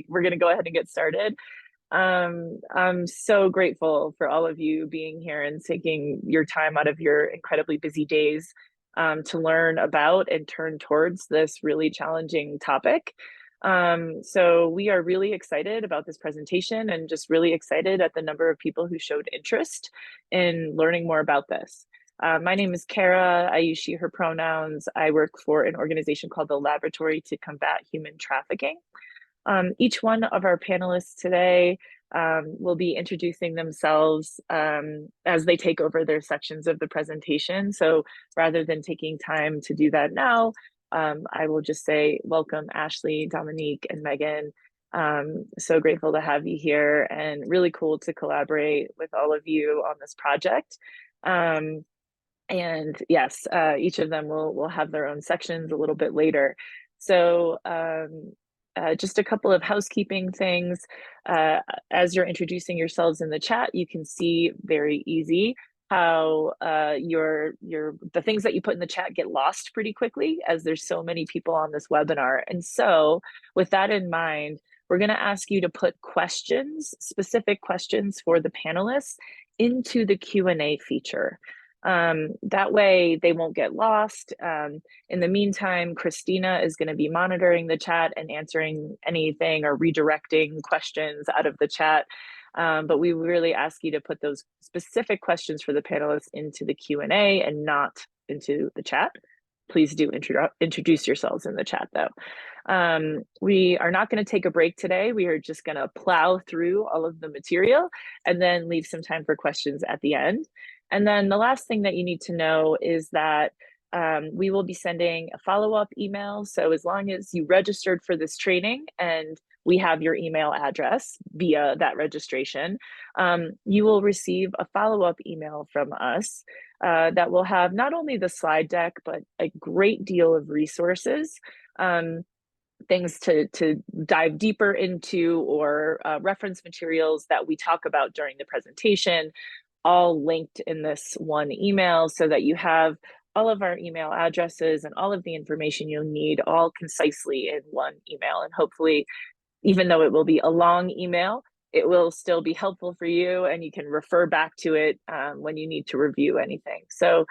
We're going to go ahead and get started. I'm so grateful for all of you being here and taking your time out of your incredibly busy days to learn about and turn towards this really challenging topic. So we are really excited about this presentation and just really excited at the number of people who showed interest in learning more about this. My name is Kara. I use she, her pronouns. I work for an organization called the Laboratory to Combat Human Trafficking. Each one of our panelists today will be introducing themselves as they take over their sections of the presentation. So rather than taking time to do that now, I will just say welcome Ashley, Dominique, and Megan. So grateful to have you here and really cool to collaborate with all of you on this project. And yes, each of them will have their own sections a little bit later. So just a couple of housekeeping things. As you're introducing yourselves in the chat, you can see very easy how the things that you put in the chat get lost pretty quickly as there's so many people on this webinar. And so with that in mind, we're going to ask you to put questions, specific questions for the panelists into the Q&A feature. That way they won't get lost. In the meantime, Christina is going to be monitoring the chat and answering anything or redirecting questions out of the chat. But we really ask you to put those specific questions for the panelists into the Q&A and not into the chat. Please do introduce yourselves in the chat though. We are not going to take a break today. We are just going to plow through all of the material and then leave some time for questions at the end. And then the last thing that you need to know is that we will be sending a follow-up email. So as long as you registered for this training and we have your email address via that registration, you will receive a follow-up email from us that will have not only the slide deck, but a great deal of resources, things to dive deeper into or reference materials that we talk about during the presentation, all linked in this one email so that you have all of our email addresses and all of the information you'll need all concisely in one email. And hopefully, even though it will be a long email, it will still be helpful for you and you can refer back to it when you need to review anything. So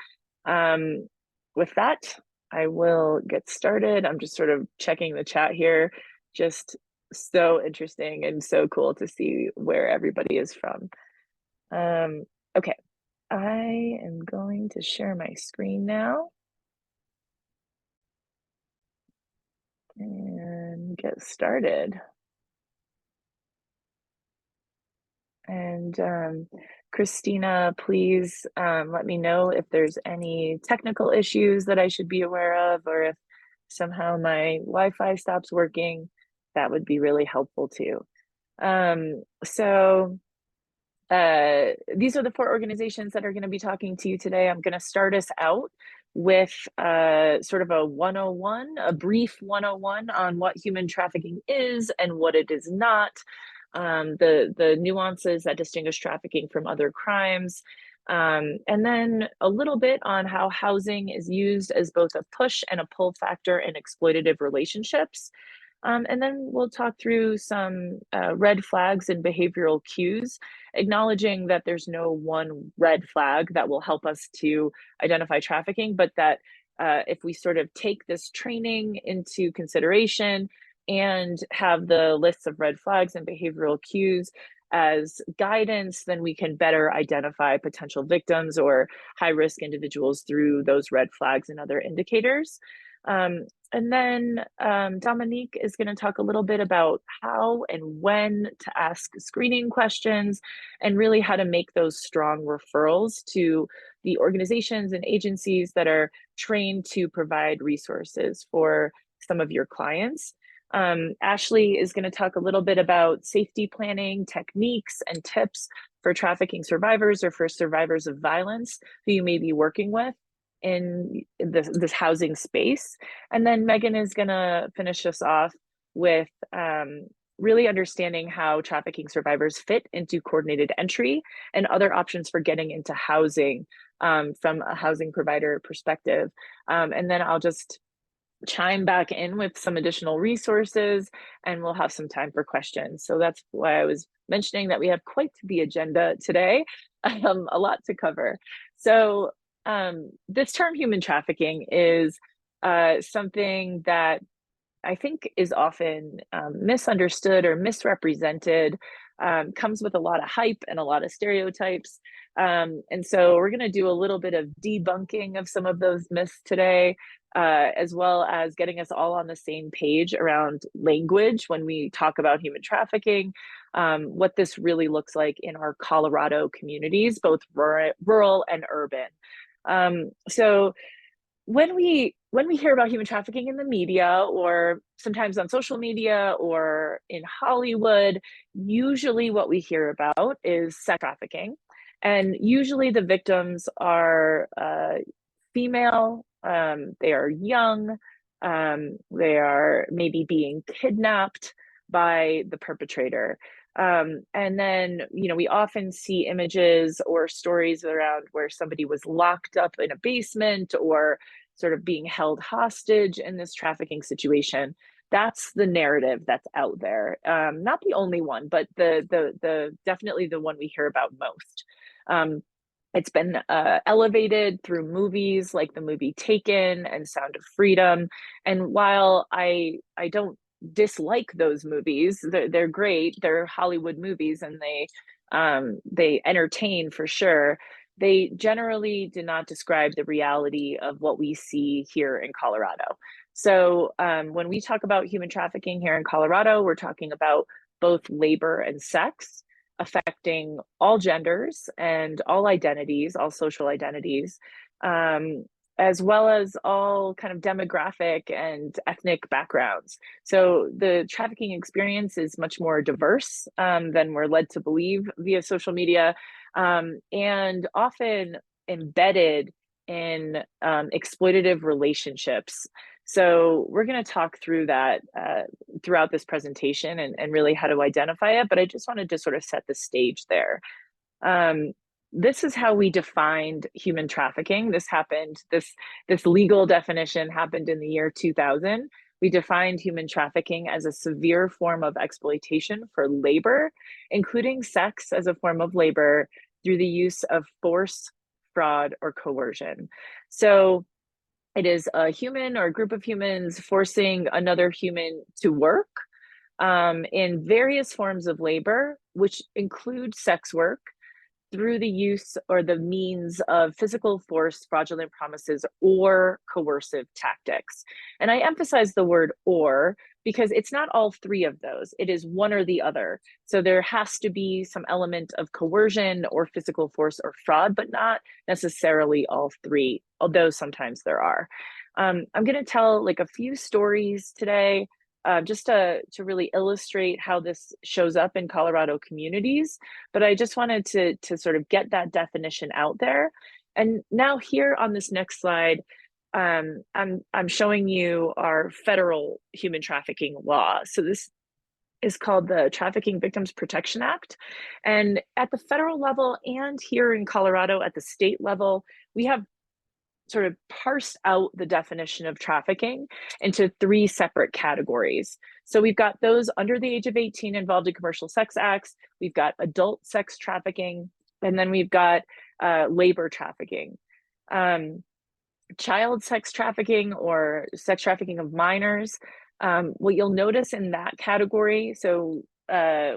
with that, I will get started. I'm just sort of checking the chat here. Just so interesting and so cool to see where everybody is from. Okay, I am going to share my screen now and get started. And Christina, please let me know if there's any technical issues that I should be aware of, or if somehow my Wi-Fi stops working. That would be really helpful too. These are the 4 organizations that are going to be talking to you today. I'm going to start us out with sort of a 101, a brief 101 on what human trafficking is and what it is not, the nuances that distinguish trafficking from other crimes, and then a little bit on how housing is used as both a push and a pull factor in exploitative relationships. And then we'll talk through some red flags and behavioral cues, acknowledging that there's no one red flag that will help us to identify trafficking, but that if we sort of take this training into consideration and have the lists of red flags and behavioral cues as guidance, then we can better identify potential victims or high-risk individuals through those red flags and other indicators. And then Dominique is going to talk a little bit about how and when to ask screening questions and really how to make those strong referrals to the organizations and agencies that are trained to provide resources for some of your clients. Ashley is going to talk a little bit about safety planning techniques and tips for trafficking survivors or for survivors of violence who you may be working with in this housing space. And then Megan is going to finish us off with really understanding how trafficking survivors fit into coordinated entry and other options for getting into housing from a housing provider perspective. And then I'll just chime back in with some additional resources, and we'll have some time for questions. So that's why I was mentioning that we have quite the agenda today, a lot to cover. So this term human trafficking is something that I think is often misunderstood or misrepresented, comes with a lot of hype and a lot of stereotypes. And so we're going to do a little bit of debunking of some of those myths today, as well as getting us all on the same page around language when we talk about human trafficking, what this really looks like in our Colorado communities, both rural and urban. So when we hear about human trafficking in the media or sometimes on social media or in Hollywood, usually what we hear about is sex trafficking. And usually the victims are female, they are young, they are maybe being kidnapped by the perpetrator. And then, we often see images or stories around where somebody was locked up in a basement or sort of being held hostage in this trafficking situation. That's the narrative that's out there. Not the only one, but the definitely the one we hear about most. It's been elevated through movies like the movie Taken and Sound of Freedom. And while I don't dislike those movies, they're great. They're Hollywood movies, and they entertain for sure. They generally do not describe the reality of what we see here in Colorado. So when we talk about human trafficking here in Colorado, we're talking about both labor and sex, affecting all genders and all identities, all social identities, as well as all kind of demographic and ethnic backgrounds. So the trafficking experience is much more diverse than we're led to believe via social media, and often embedded in exploitative relationships. So we're going to talk through that throughout this presentation and really how to identify it. But I just wanted to sort of set the stage there. This is how we defined human trafficking. This legal definition happened in the year 2000. We defined human trafficking as a severe form of exploitation for labor, including sex as a form of labor through the use of force, fraud, or coercion. So it is a human or a group of humans forcing another human to work in various forms of labor, which include sex work, through the use or the means of physical force, fraudulent promises, or coercive tactics. And I emphasize the word or because it's not all three of those. It is one or the other. So there has to be some element of coercion or physical force or fraud, but not necessarily all three, although sometimes there are. I'm going to tell like a few stories today, just to really illustrate how this shows up in Colorado communities. But I just wanted to sort of get that definition out there. And now here on this next slide, I'm showing you our federal human trafficking law. So this is called the Trafficking Victims Protection Act. And at the federal level and here in Colorado at the state level, we have sort of parsed out the definition of trafficking into three separate categories. So we've got those under the age of 18 involved in commercial sex acts, we've got adult sex trafficking, and then we've got labor trafficking. Child sex trafficking or sex trafficking of minors, what you'll notice in that category, so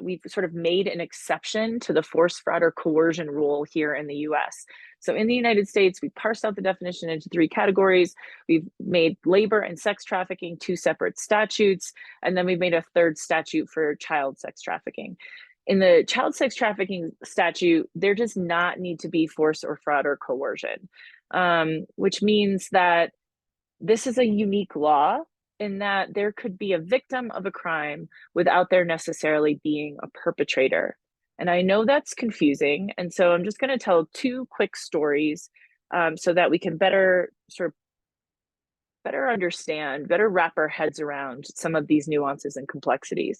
we've sort of made an exception to the force, fraud, or coercion rule here in the US. So in the United States, we parsed out the definition into three categories. We've made labor and sex trafficking two separate statutes, and then we've made a third statute for child sex trafficking. In the child sex trafficking statute, there does not need to be force or fraud or coercion, which means that this is a unique law in that there could be a victim of a crime without there necessarily being a perpetrator. And I know that's confusing. And so I'm just going to tell two quick stories so that we can better understand, better wrap our heads around some of these nuances and complexities.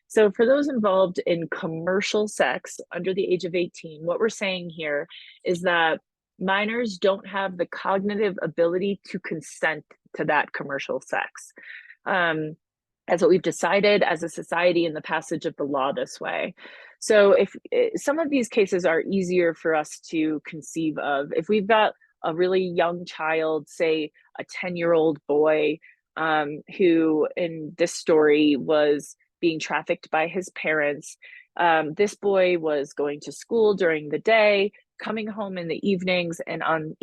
So for those involved in commercial sex under the age of 18, what we're saying here is that minors don't have the cognitive ability to consent to that commercial sex. That's what we've decided as a society in the passage of the law this way. So if some of these cases are easier for us to conceive of, if we've got a really young child, say a 10-year-old boy, who in this story was being trafficked by his parents. This boy was going to school during the day, coming home in the evenings, and on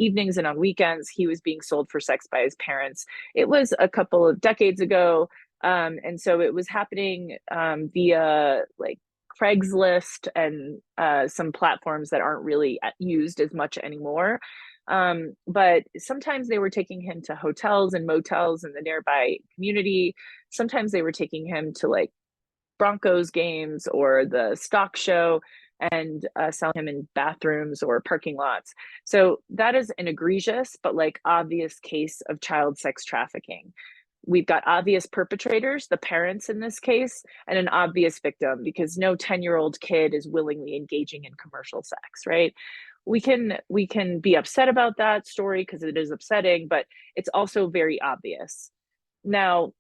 weekends, he was being sold for sex by his parents. It was a couple of decades ago. And so it was happening via like Craigslist and some platforms that aren't really used as much anymore. But sometimes they were taking him to hotels and motels in the nearby community. Sometimes they were taking him to like Broncos games or the stock show and selling him in bathrooms or parking lots. So that is an egregious but like obvious case of child sex trafficking. We've got obvious perpetrators, the parents in this case, and an obvious victim, because no 10-year-old kid is willingly engaging in commercial sex, right? We can be upset about that story because it is upsetting, but it's also very obvious. Now,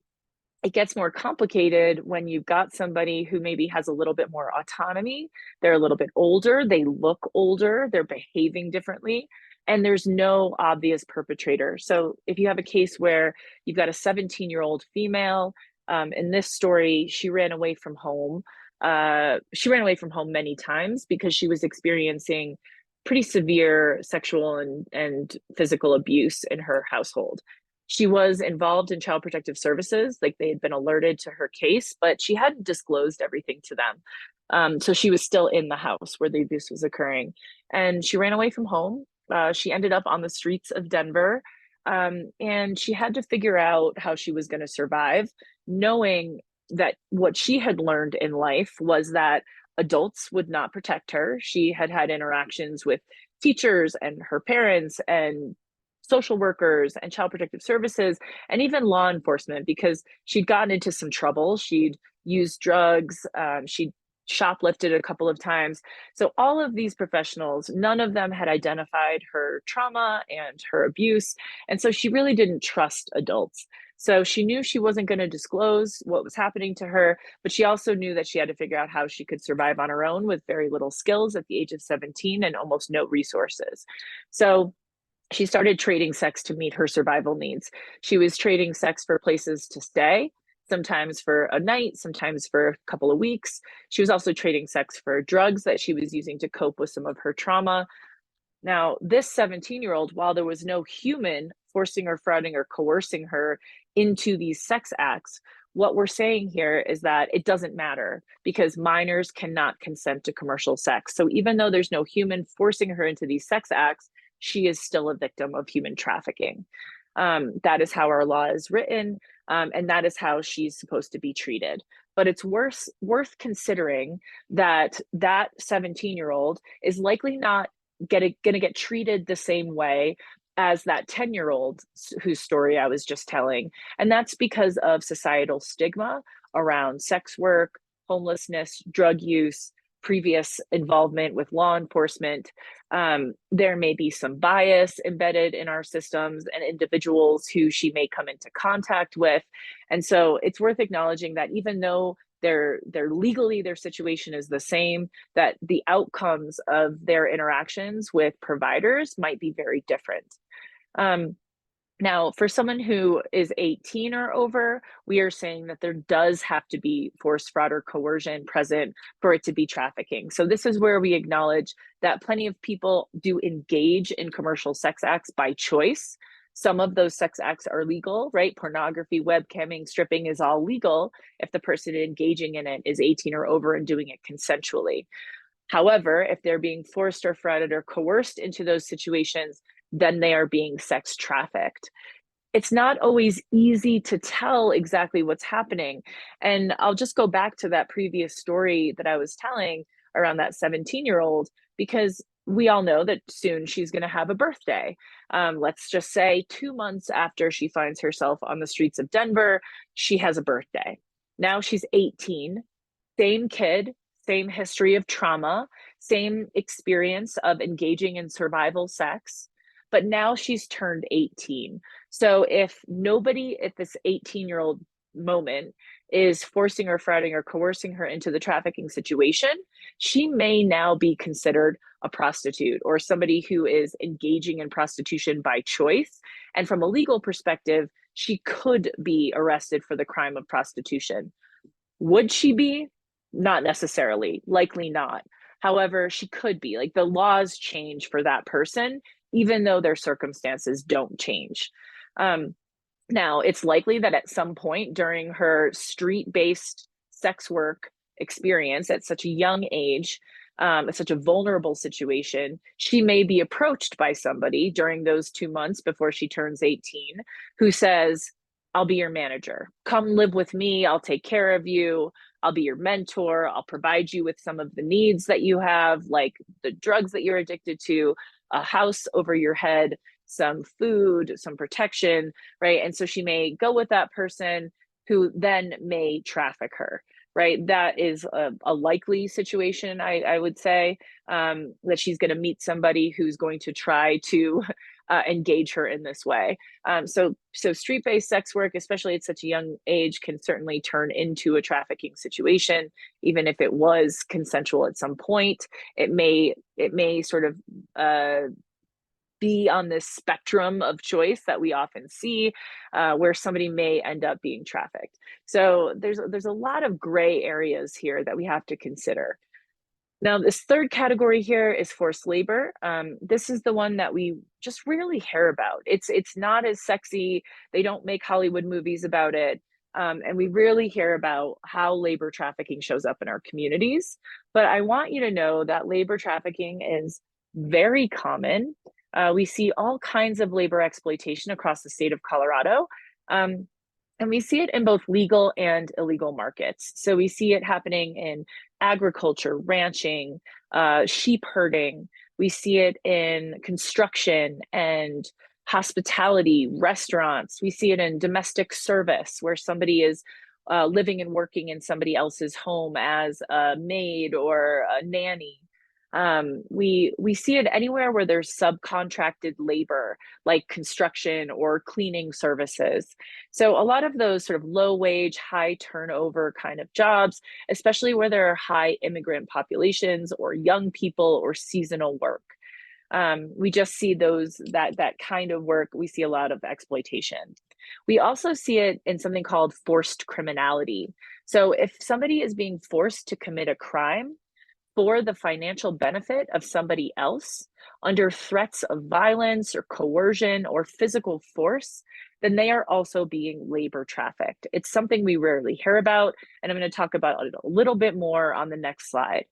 it gets more complicated when you've got somebody who maybe has a little bit more autonomy. They're a little bit older, they look older, they're behaving differently, and there's no obvious perpetrator. So if you have a case where you've got a 17-year-old female, in this story, she ran away from home. She ran away from home many times because she was experiencing pretty severe sexual and physical abuse in her household. She was involved in Child Protective Services, like they had been alerted to her case, but she hadn't disclosed everything to them. So she was still in the house where the abuse was occurring. And she ran away from home. She ended up on the streets of Denver. And she had to figure out how she was going to survive, knowing that what she had learned in life was that adults would not protect her. She had had interactions with teachers and her parents and social workers and child protective services and even law enforcement, because she'd gotten into some trouble. She'd used drugs. She'd shoplifted a couple of times. So all of these professionals, none of them had identified her trauma and her abuse. And so she really didn't trust adults. So she knew she wasn't going to disclose what was happening to her, but she also knew that she had to figure out how she could survive on her own with very little skills at the age of 17 and almost no resources. So she started trading sex to meet her survival needs. She was trading sex for places to stay, sometimes for a night, sometimes for a couple of weeks. She was also trading sex for drugs that she was using to cope with some of her trauma. Now, this 17-year-old, while there was no human forcing or frauding or coercing her into these sex acts, what we're saying here is that it doesn't matter because minors cannot consent to commercial sex. So even though there's no human forcing her into these sex acts, she is still a victim of human trafficking. That is how our law is written, and that is how she's supposed to be treated. But it's worth considering that that 17-year-old is likely not going to get treated the same way as that 10-year-old whose story I was just telling. And that's because of societal stigma around sex work, homelessness, drug use, previous involvement with law enforcement. There may be some bias embedded in our systems and individuals who she may come into contact with. And so it's worth acknowledging that even though they're legally, their situation is the same, that the outcomes of their interactions with providers might be very different. Now, for someone who is 18 or over, we are saying that there does have to be force, fraud, or coercion present for it to be trafficking. So this is where we acknowledge that plenty of people do engage in commercial sex acts by choice. Some of those sex acts are legal, right? Pornography, webcamming, stripping is all legal if the person engaging in it is 18 or over and doing it consensually. However, if they're being forced or frauded or coerced into those situations, then they are being sex trafficked. It's not always easy to tell exactly what's happening. And I'll just go back to that previous story that I was telling around that 17-year-old, because we all know that soon she's going to have a birthday. Let's just say 2 months after she finds herself on the streets of Denver, she has a birthday. Now she's 18, same kid, same history of trauma, same experience of engaging in survival sex. but now she's turned 18. So if nobody at this 18-year-old moment is forcing or fretting or coercing her into the trafficking situation, she may now be considered a prostitute or somebody who is engaging in prostitution by choice. And from a legal perspective, she could be arrested for the crime of prostitution. Would she be? Not necessarily, likely not. However, she could be. Like, the laws change for that person, even though their circumstances don't change. Now, it's likely that at some point during her street-based sex work experience at such a young age, at such a vulnerable situation, she may be approached by somebody during those 2 months before she turns 18 who says, I'll be your manager. Come live with me. I'll take care of you. I'll be your mentor. I'll provide you with some of the needs that you have, like the drugs that you're addicted to, a house over your head, some food, some protection, right? And so she may go with that person who then may traffic her, right? That is a likely situation, I would say, that she's going to meet somebody who's going to try to engage her in this way. So street-based sex work, especially at such a young age, can certainly turn into a trafficking situation, even if it was consensual at some point. It may sort of be on this spectrum of choice that we often see, where somebody may end up being trafficked. So there's a lot of gray areas here that we have to consider. Now, this third category here is forced labor. This is the one that we just rarely hear about. It's not as sexy. They don't make Hollywood movies about it. And we rarely hear about how labor trafficking shows up in our communities. But I want you to know that labor trafficking is very common. We see all kinds of labor exploitation across the state of Colorado. And we see it in both legal and illegal markets. So we see it happening in agriculture, ranching, sheep herding. We see it in construction and hospitality, restaurants. We see it in domestic service, where somebody is living and working in somebody else's home as a maid or a nanny. We see it anywhere where there's subcontracted labor, like construction or cleaning services. So a lot of those sort of low wage, high turnover kind of jobs, especially where there are high immigrant populations or young people or seasonal work. We just see that kind of work. We see a lot of exploitation. We also see it in something called forced criminality. So if somebody is being forced to commit a crime for the financial benefit of somebody else under threats of violence or coercion or physical force, then they are also being labor trafficked. It's something we rarely hear about, and I'm going to talk about it a little bit more on the next slide.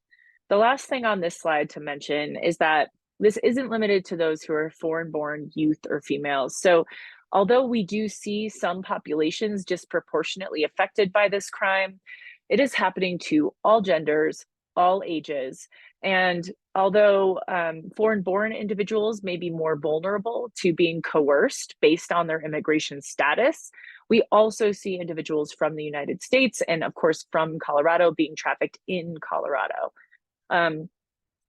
The last thing on this slide to mention is that this isn't limited to those who are foreign-born youth or females. So although we do see some populations disproportionately affected by this crime, it is happening to all genders, all ages. And although foreign-born individuals may be more vulnerable to being coerced based on their immigration status, we also see individuals from the United States and, of course, from Colorado being trafficked in Colorado.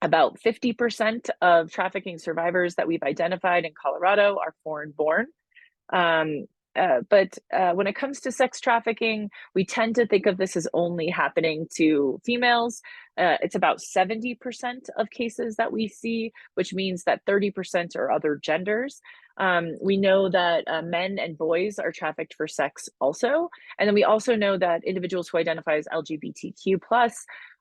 About 50% of trafficking survivors that we've identified in Colorado are foreign-born. But when it comes to sex trafficking, we tend to think of this as only happening to females. It's about 70% of cases that we see, which means that 30% are other genders. We know that men and boys are trafficked for sex also. And then we also know that individuals who identify as LGBTQ+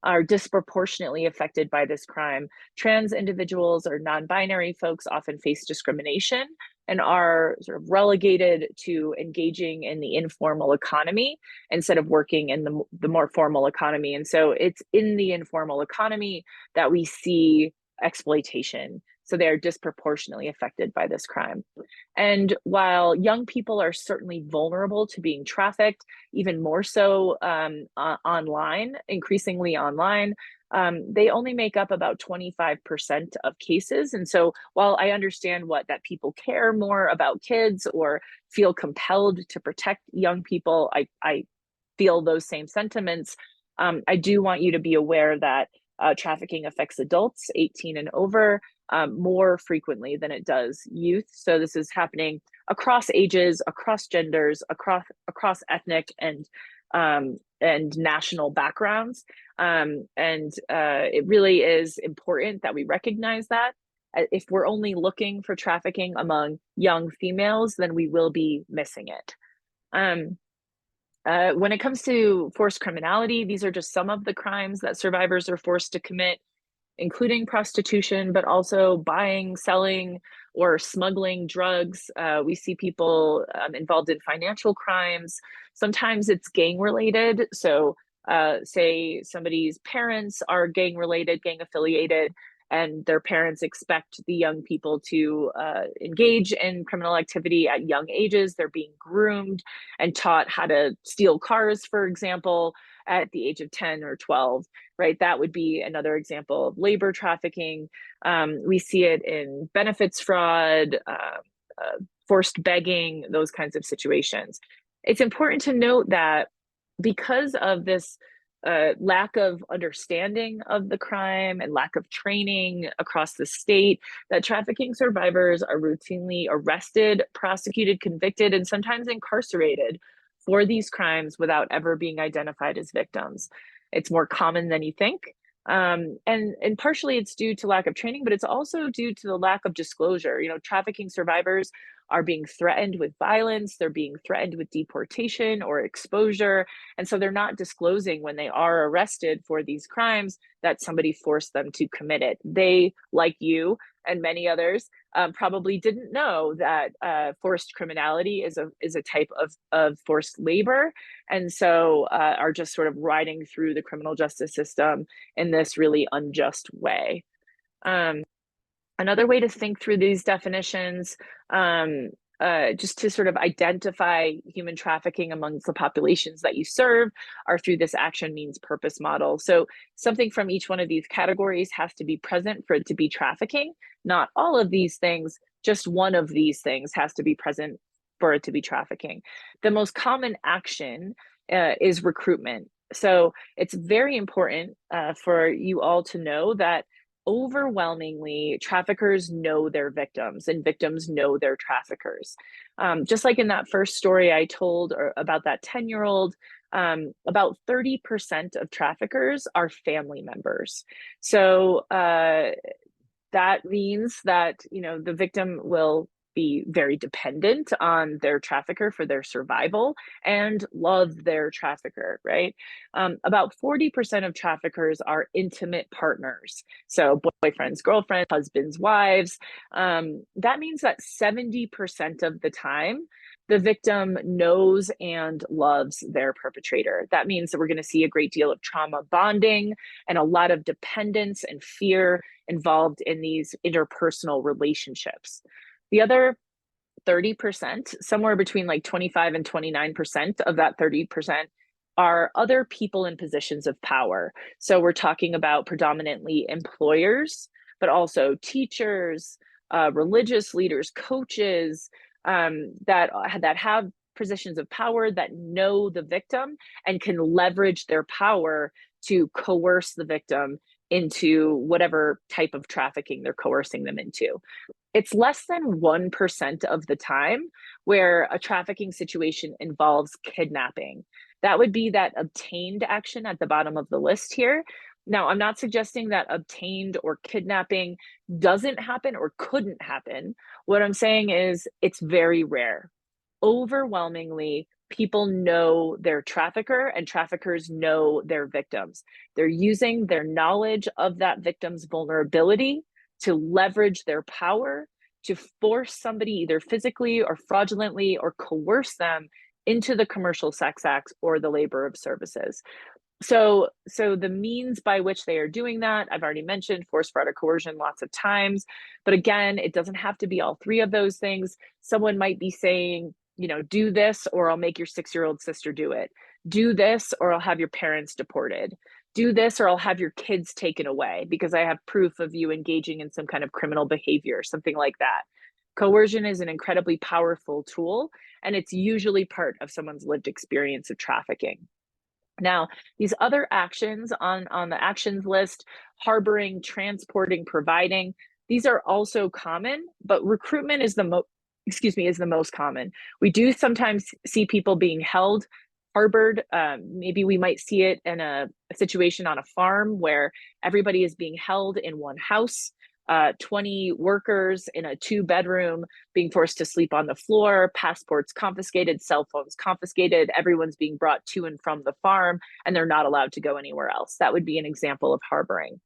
are disproportionately affected by this crime. Trans individuals or non-binary folks often face discrimination and are sort of relegated to engaging in the informal economy instead of working in the more formal economy. And so it's in the informal economy that we see exploitation. So they are disproportionately affected by this crime. And while young people are certainly vulnerable to being trafficked, even more so online, increasingly online, they only make up about 25% of cases. And so while I understand that people care more about kids or feel compelled to protect young people, I feel those same sentiments. I do want you to be aware that trafficking affects adults 18 and over. more frequently than it does youth. So this is happening across ages, across genders, across ethnic and national backgrounds. It really is important that we recognize that. If we're only looking for trafficking among young females, then we will be missing it. When it comes to forced criminality, these are just some of the crimes that survivors are forced to commit, including prostitution, but also buying, selling, or smuggling drugs. We see people involved in financial crimes. Sometimes it's gang related. So say somebody's parents are gang related, gang affiliated, and their parents expect the young people to engage in criminal activity at young ages. They're being groomed and taught how to steal cars, for example, at the age of 10 or 12, right? That would be another example of labor trafficking. We see it in benefits fraud, forced begging, those kinds of situations. It's important to note that because of this lack of understanding of the crime and lack of training across the state, that trafficking survivors are routinely arrested, prosecuted, convicted, and sometimes incarcerated for these crimes without ever being identified as victims. It's more common than you think. And partially it's due to lack of training, but it's also due to the lack of disclosure. You know, trafficking survivors are being threatened with violence, they're being threatened with deportation or exposure. And so they're not disclosing when they are arrested for these crimes that somebody forced them to commit it. They, like you and many others, probably didn't know that forced criminality is a type of forced labor, and so are just sort of riding through the criminal justice system in this really unjust way. Another way to think through these definitions, just to sort of identify human trafficking amongst the populations that you serve, are through this action means purpose model. So something from each one of these categories has to be present for it to be trafficking. Not all of these things, just one of these things has to be present for it to be trafficking. The most common action is recruitment. So it's very important for you all to know that overwhelmingly, traffickers know their victims and victims know their traffickers. Just like in that first story I told about that 10-year-old, about 30% of traffickers are family members. So that means that, you know, the victim will be very dependent on their trafficker for their survival and love their trafficker, right? About 40% of traffickers are intimate partners. So boyfriends, girlfriends, husbands, wives. That means that 70% of the time, the victim knows and loves their perpetrator. That means that we're going to see a great deal of trauma bonding and a lot of dependence and fear involved in these interpersonal relationships. The other 30%, somewhere between like 25 and 29% of that 30%, are other people in positions of power. So we're talking about predominantly employers, but also teachers, religious leaders, coaches, that have positions of power, that know the victim and can leverage their power to coerce the victim into whatever type of trafficking they're coercing them into. It's less than 1% of the time where a trafficking situation involves kidnapping. That would be that obtained action at the bottom of the list here. Now, I'm not suggesting that obtained or kidnapping doesn't happen or couldn't happen. What I'm saying is it's very rare. Overwhelmingly, people know their trafficker and traffickers know their victims. They're using their knowledge of that victim's vulnerability to leverage their power to force somebody either physically or fraudulently or coerce them into the commercial sex acts or the labor of services. So the means by which they are doing that, I've already mentioned force, fraud, or coercion lots of times. But again, it doesn't have to be all three of those things. Someone might be saying, you know, do this or I'll make your 6-year-old sister do it. Do this or I'll have your parents deported. Do this or I'll have your kids taken away because I have proof of you engaging in some kind of criminal behavior, something like that. Coercion is an incredibly powerful tool, and it's usually part of someone's lived experience of trafficking. Now, these other actions on the actions list, harboring, transporting, providing, These are also common, but recruitment is the most common. We do sometimes see people being held, harbored. Maybe we might see it in a situation on a farm where everybody is being held in one house. 20 workers in a 2-bedroom being forced to sleep on the floor, passports confiscated, cell phones confiscated, everyone's being brought to and from the farm, and they're not allowed to go anywhere else. That would be an example of harboring.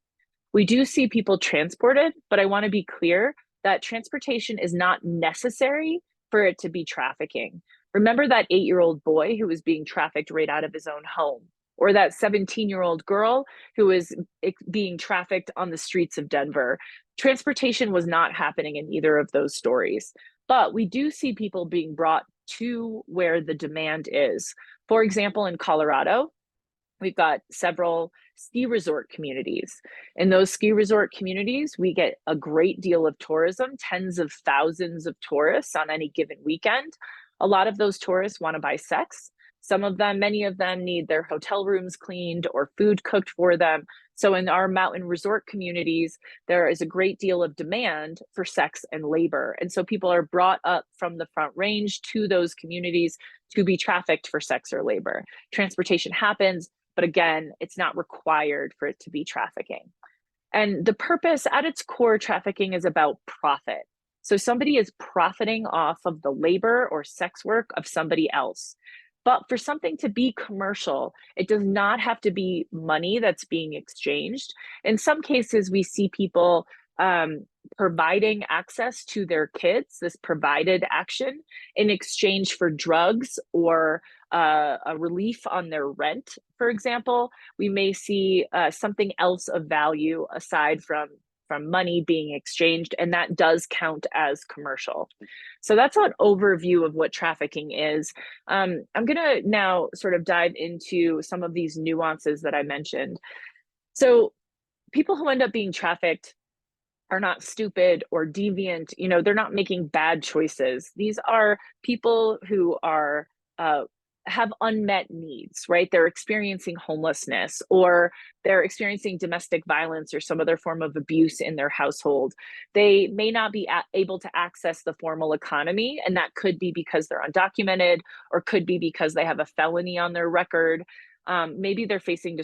We do see people transported, but I want to be clear that transportation is not necessary for it to be trafficking. Remember that 8-year-old boy who was being trafficked right out of his own home, or that 17-year-old girl who was being trafficked on the streets of Denver. Transportation was not happening in either of those stories, but we do see people being brought to where the demand is. For example, in Colorado, we've got several ski resort communities. In those ski resort communities, we get a great deal of tourism, tens of thousands of tourists on any given weekend. A lot of those tourists want to buy sex. Many of them need their hotel rooms cleaned or food cooked for them. So in our mountain resort communities, there is a great deal of demand for sex and labor. And so people are brought up from the Front Range to those communities to be trafficked for sex or labor. Transportation happens, but again, it's not required for it to be trafficking. And the purpose at its core, trafficking is about profit. So somebody is profiting off of the labor or sex work of somebody else. But for something to be commercial, it does not have to be money that's being exchanged. In some cases, we see people providing access to their kids, this provided action, in exchange for drugs or a relief on their rent, for example. We may see something else of value aside from money being exchanged, and that does count as commercial. So that's an overview of what trafficking is. I'm going to now sort of dive into some of these nuances that I mentioned. So people who end up being trafficked are not stupid or deviant. They're not making bad choices. These are people who are have unmet needs, right? They're experiencing homelessness, or they're experiencing domestic violence or some other form of abuse in their household. They may not be able to access the formal economy, and that could be because they're undocumented, or could be because they have a felony on their record. Maybe they're facing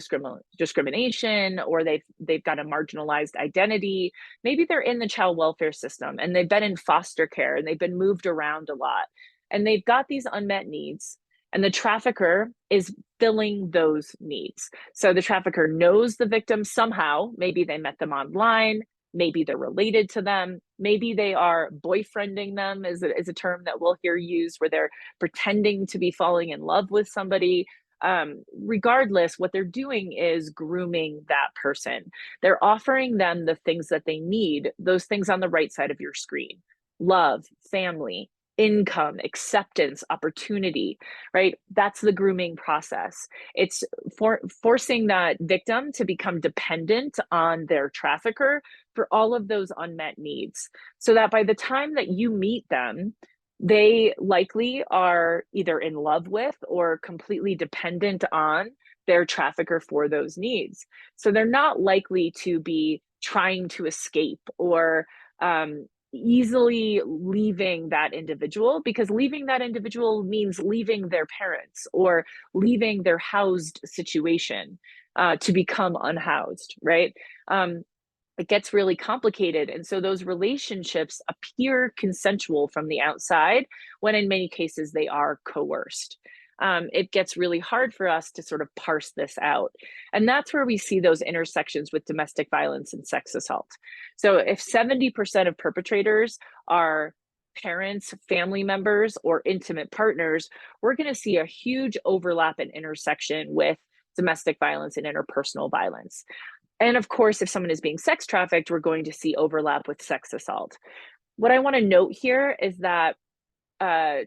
discrimination, or they've got a marginalized identity. Maybe they're in the child welfare system and they've been in foster care and they've been moved around a lot, and they've got these unmet needs. And the trafficker is filling those needs. So the trafficker knows the victim somehow. Maybe they met them online. Maybe they're related to them. Maybe they are boyfriending them, is a term that we'll hear used, where they're pretending to be falling in love with somebody. Regardless, what they're doing is grooming that person. They're offering them the things that they need, those things on the right side of your screen: love, family, income, acceptance, opportunity, right? That's the grooming process. It's forcing that victim to become dependent on their trafficker for all of those unmet needs, so that by the time that you meet them, they likely are either in love with or completely dependent on their trafficker for those needs. So they're not likely to be trying to escape or easily leaving that individual, because leaving that individual means leaving their parents or leaving their housed situation to become unhoused, right? It gets really complicated. And so those relationships appear consensual from the outside, when in many cases they are coerced. It gets really hard for us to sort of parse this out. And that's where we see those intersections with domestic violence and sex assault. So if 70% of perpetrators are parents, family members, or intimate partners, we're going to see a huge overlap and intersection with domestic violence and interpersonal violence. And of course, if someone is being sex trafficked, we're going to see overlap with sex assault. What I want to note here is that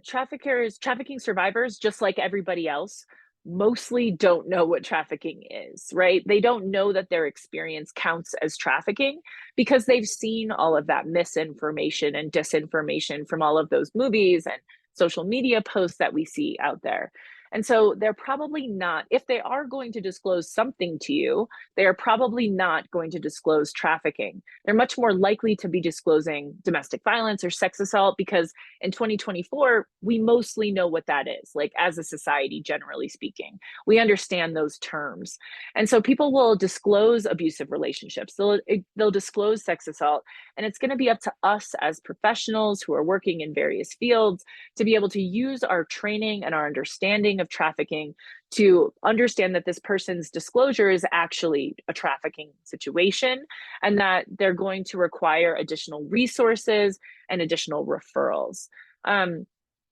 trafficking survivors, just like everybody else, mostly don't know what trafficking is, right? They don't know that their experience counts as trafficking, because they've seen all of that misinformation and disinformation from all of those movies and social media posts that we see out there. And so they're probably not, if they are going to disclose something to you, they are probably not going to disclose trafficking. They're much more likely to be disclosing domestic violence or sex assault, because in 2024, we mostly know what that is, like as a society, generally speaking. We understand those terms. And so people will disclose abusive relationships, they'll disclose sex assault, and it's going to be up to us as professionals who are working in various fields to be able to use our training and our understanding of trafficking to understand that this person's disclosure is actually a trafficking situation, and that they're going to require additional resources and additional referrals.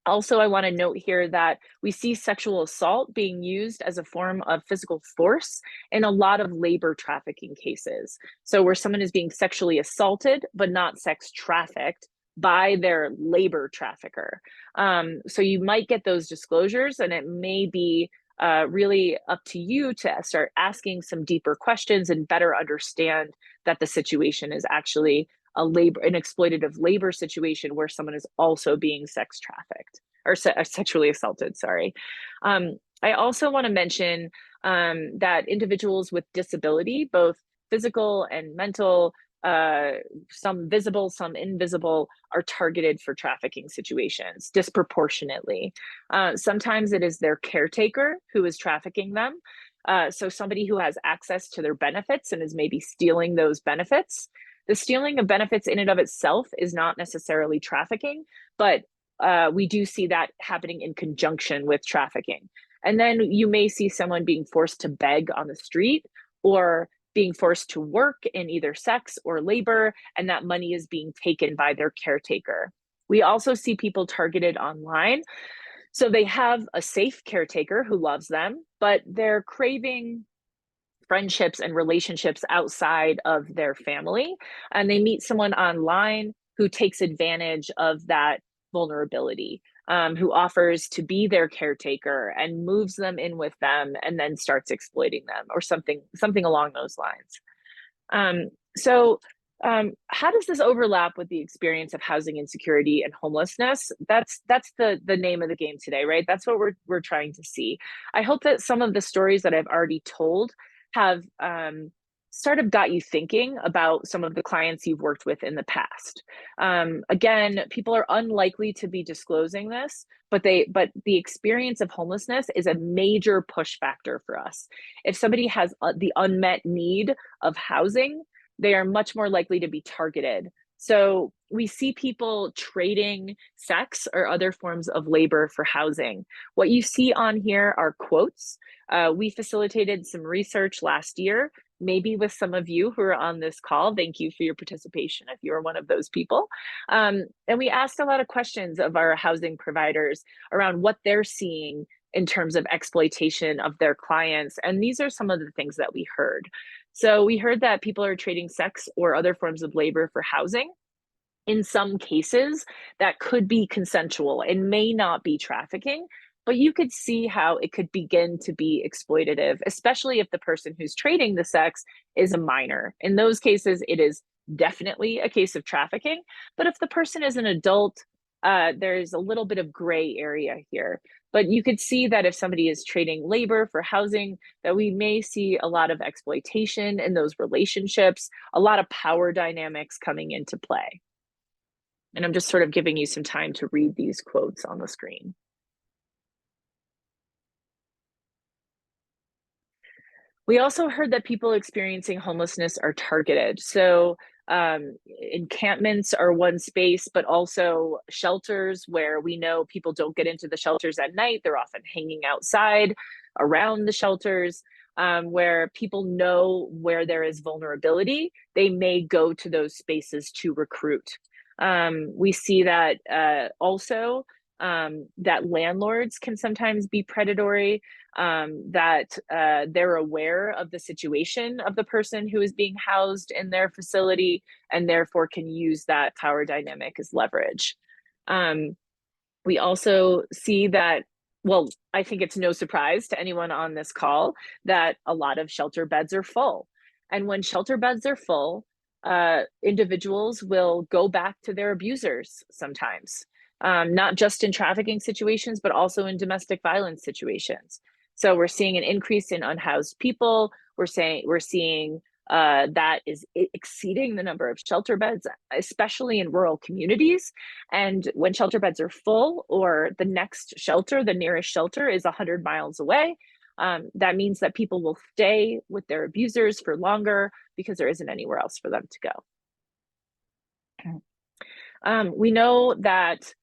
Also, I want to note here that we see sexual assault being used as a form of physical force in a lot of labor trafficking cases. So where someone is being sexually assaulted, but not sex trafficked by their labor trafficker. So you might get those disclosures, and it may be really up to you to start asking some deeper questions and better understand that the situation is actually an exploitative labor situation where someone is also being sex trafficked or sexually assaulted, sorry. I also want to mention that individuals with disability, both physical and mental, some visible, some invisible, are targeted for trafficking situations disproportionately. Sometimes it is their caretaker who is trafficking them. So somebody who has access to their benefits and is maybe stealing those benefits. The stealing of benefits in and of itself is not necessarily trafficking, but we do see that happening in conjunction with trafficking. And then you may see someone being forced to beg on the street, or being forced to work in either sex or labor, and that money is being taken by their caretaker. We also see people targeted online. So they have a safe caretaker who loves them, but they're craving friendships and relationships outside of their family. And they meet someone online who takes advantage of that vulnerability, who offers to be their caretaker and moves them in with them and then starts exploiting them, or something along those lines. How does this overlap with the experience of housing insecurity and homelessness? That's the name of the game today, right? That's what we're trying to see. I hope that some of the stories that I've already told have sort of got you thinking about some of the clients you've worked with in the past. Again, people are unlikely to be disclosing this, but the experience of homelessness is a major push factor for us. If somebody has the unmet need of housing, they are much more likely to be targeted. So we see people trading sex or other forms of labor for housing. What you see on here are quotes. We facilitated some research last year, maybe with some of you who are on this call. Thank you for your participation if you're one of those people. And we asked a lot of questions of our housing providers around what they're seeing in terms of exploitation of their clients. And these are some of the things that we heard. So we heard that people are trading sex or other forms of labor for housing. In some cases, that could be consensual and may not be trafficking, but you could see how it could begin to be exploitative, especially if the person who's trading the sex is a minor. In those cases, it is definitely a case of trafficking. But if the person is an adult, there's a little bit of gray area here. But you could see that if somebody is trading labor for housing, that we may see a lot of exploitation in those relationships, a lot of power dynamics coming into play. And I'm just sort of giving you some time to read these quotes on the screen. We also heard that people experiencing homelessness are targeted. So encampments are one space, but also shelters where we know people don't get into the shelters at night. They're often hanging outside around the shelters, where people know where there is vulnerability. They may go to those spaces to recruit. We see that also that landlords can sometimes be predatory, that they're aware of the situation of the person who is being housed in their facility and therefore can use that power dynamic as leverage. We also see that, well, I think it's no surprise to anyone on this call that a lot of shelter beds are full. And when shelter beds are full, individuals will go back to their abusers sometimes. not just in trafficking situations, but also in domestic violence situations. So we're seeing an increase in unhoused people. We're seeing that is exceeding the number of shelter beds, especially in rural communities. And when shelter beds are full, or the next shelter, the nearest shelter is 100 miles away, that means that people will stay with their abusers for longer because there isn't anywhere else for them to go. We know that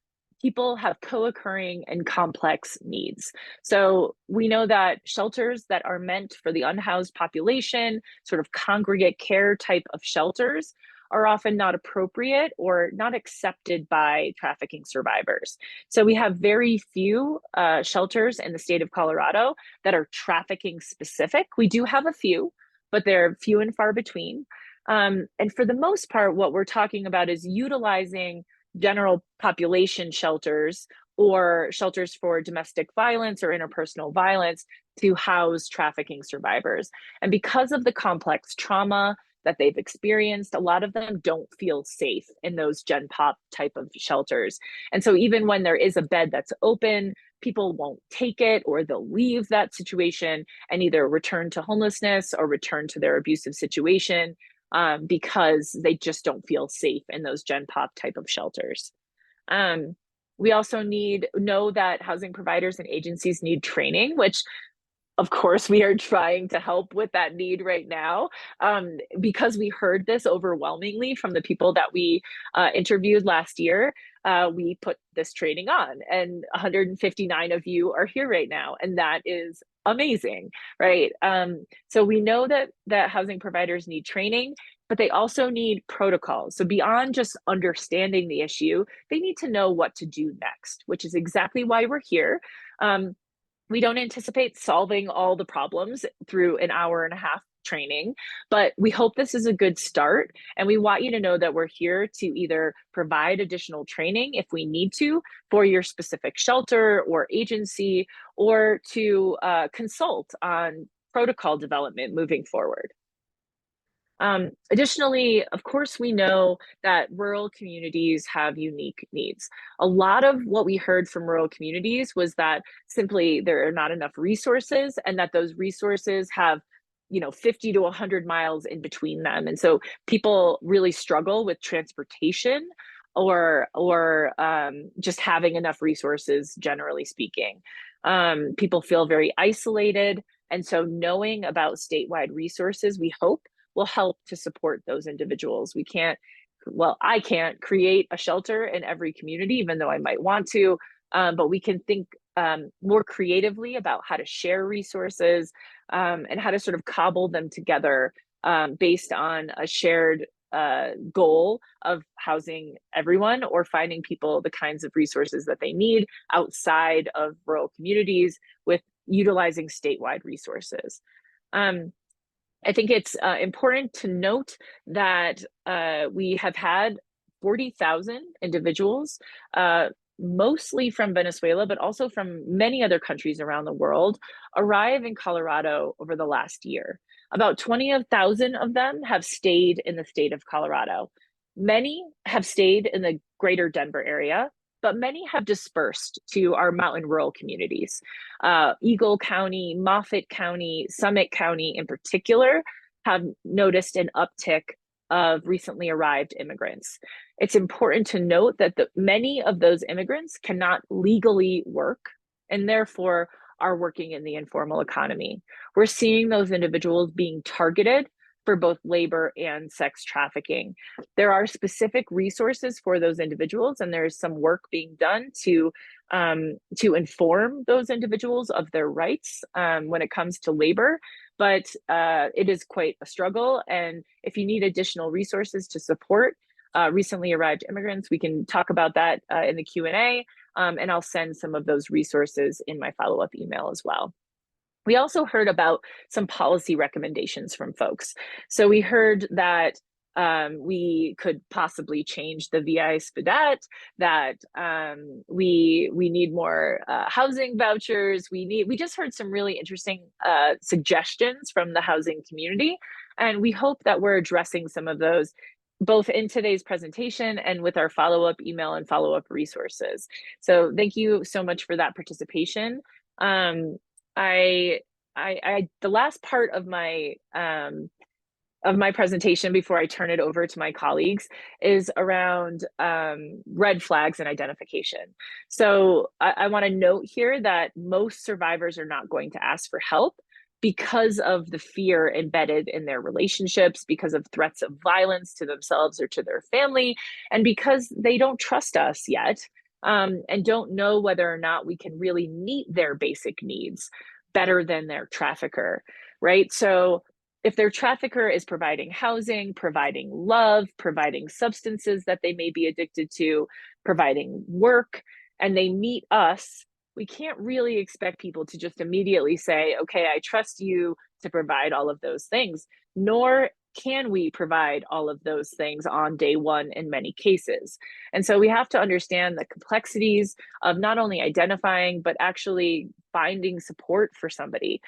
people have co-occurring and complex needs. So we know that shelters that are meant for the unhoused population, sort of congregate care type of shelters, are often not appropriate or not accepted by trafficking survivors. So we have very few shelters in the state of Colorado that are trafficking specific. We do have a few, but they're few and far between. And for the most part, what we're talking about is utilizing general population shelters or shelters for domestic violence or interpersonal violence to house trafficking survivors. And because of the complex trauma that they've experienced, a lot of them don't feel safe in those Gen Pop type of shelters. And so even when there is a bed that's open, people won't take it, or they'll leave that situation and either return to homelessness or return to their abusive situation, because they just don't feel safe in those Gen Pop type of shelters. We also know that housing providers and agencies need training, which of course we are trying to help with that need right now, because we heard this overwhelmingly from the people that we interviewed last year. We put this training on, and 159 of you are here right now, and that is amazing, right? So we know that housing providers need training, but they also need protocols. So beyond just understanding the issue, they need to know what to do next, which is exactly why we're here. We don't anticipate solving all the problems through an hour and a half training, but we hope this is a good start. And we want you to know that we're here to either provide additional training if we need to for your specific shelter or agency, or to consult on protocol development moving forward. Additionally, of course, we know that rural communities have unique needs. A lot of what we heard from rural communities was that simply there are not enough resources, and that those resources have 50 to 100 miles in between them. And so people really struggle with transportation or just having enough resources, generally speaking. People feel very isolated. And so knowing about statewide resources, we hope, will help to support those individuals. I can't create a shelter in every community, even though I might want to, but we can think more creatively about how to share resources, and how to sort of cobble them together based on a shared goal of housing everyone, or finding people the kinds of resources that they need outside of rural communities with utilizing statewide resources. I think it's important to note that we have had 40,000 individuals, mostly from Venezuela, but also from many other countries around the world, arrive in Colorado over the last year. About 20,000 of them have stayed in the state of Colorado. Many have stayed in the greater Denver area, but many have dispersed to our mountain rural communities. Eagle County, Moffat County, Summit County in particular have noticed an uptick of recently arrived immigrants. It's important to note that many of those immigrants cannot legally work, and therefore are working in the informal economy. We're seeing those individuals being targeted for both labor and sex trafficking. There are specific resources for those individuals, and there's some work being done to inform those individuals of their rights when it comes to labor. But it is quite a struggle. And if you need additional resources to support recently arrived immigrants, we can talk about that in the Q&A, and I'll send some of those resources in my follow-up email as well. We also heard about some policy recommendations from folks. So we heard that we could possibly change the VI SPDAT, that we need more housing vouchers. We just heard some really interesting suggestions from the housing community, and we hope that we're addressing some of those both in today's presentation and with our follow-up email and follow-up resources. So thank you so much for that participation. I the last part of my presentation before I turn it over to my colleagues is around red flags and identification. So I want to note here that most survivors are not going to ask for help because of the fear embedded in their relationships, because of threats of violence to themselves or to their family, and because they don't trust us yet, and don't know whether or not we can really meet their basic needs better than their trafficker, right? So if their trafficker is providing housing, providing love, providing substances that they may be addicted to, providing work, and they meet us, we can't really expect people to just immediately say, okay, I trust you to provide all of those things, nor can we provide all of those things on day one in many cases. And so we have to understand the complexities of not only identifying, but actually finding support for somebody.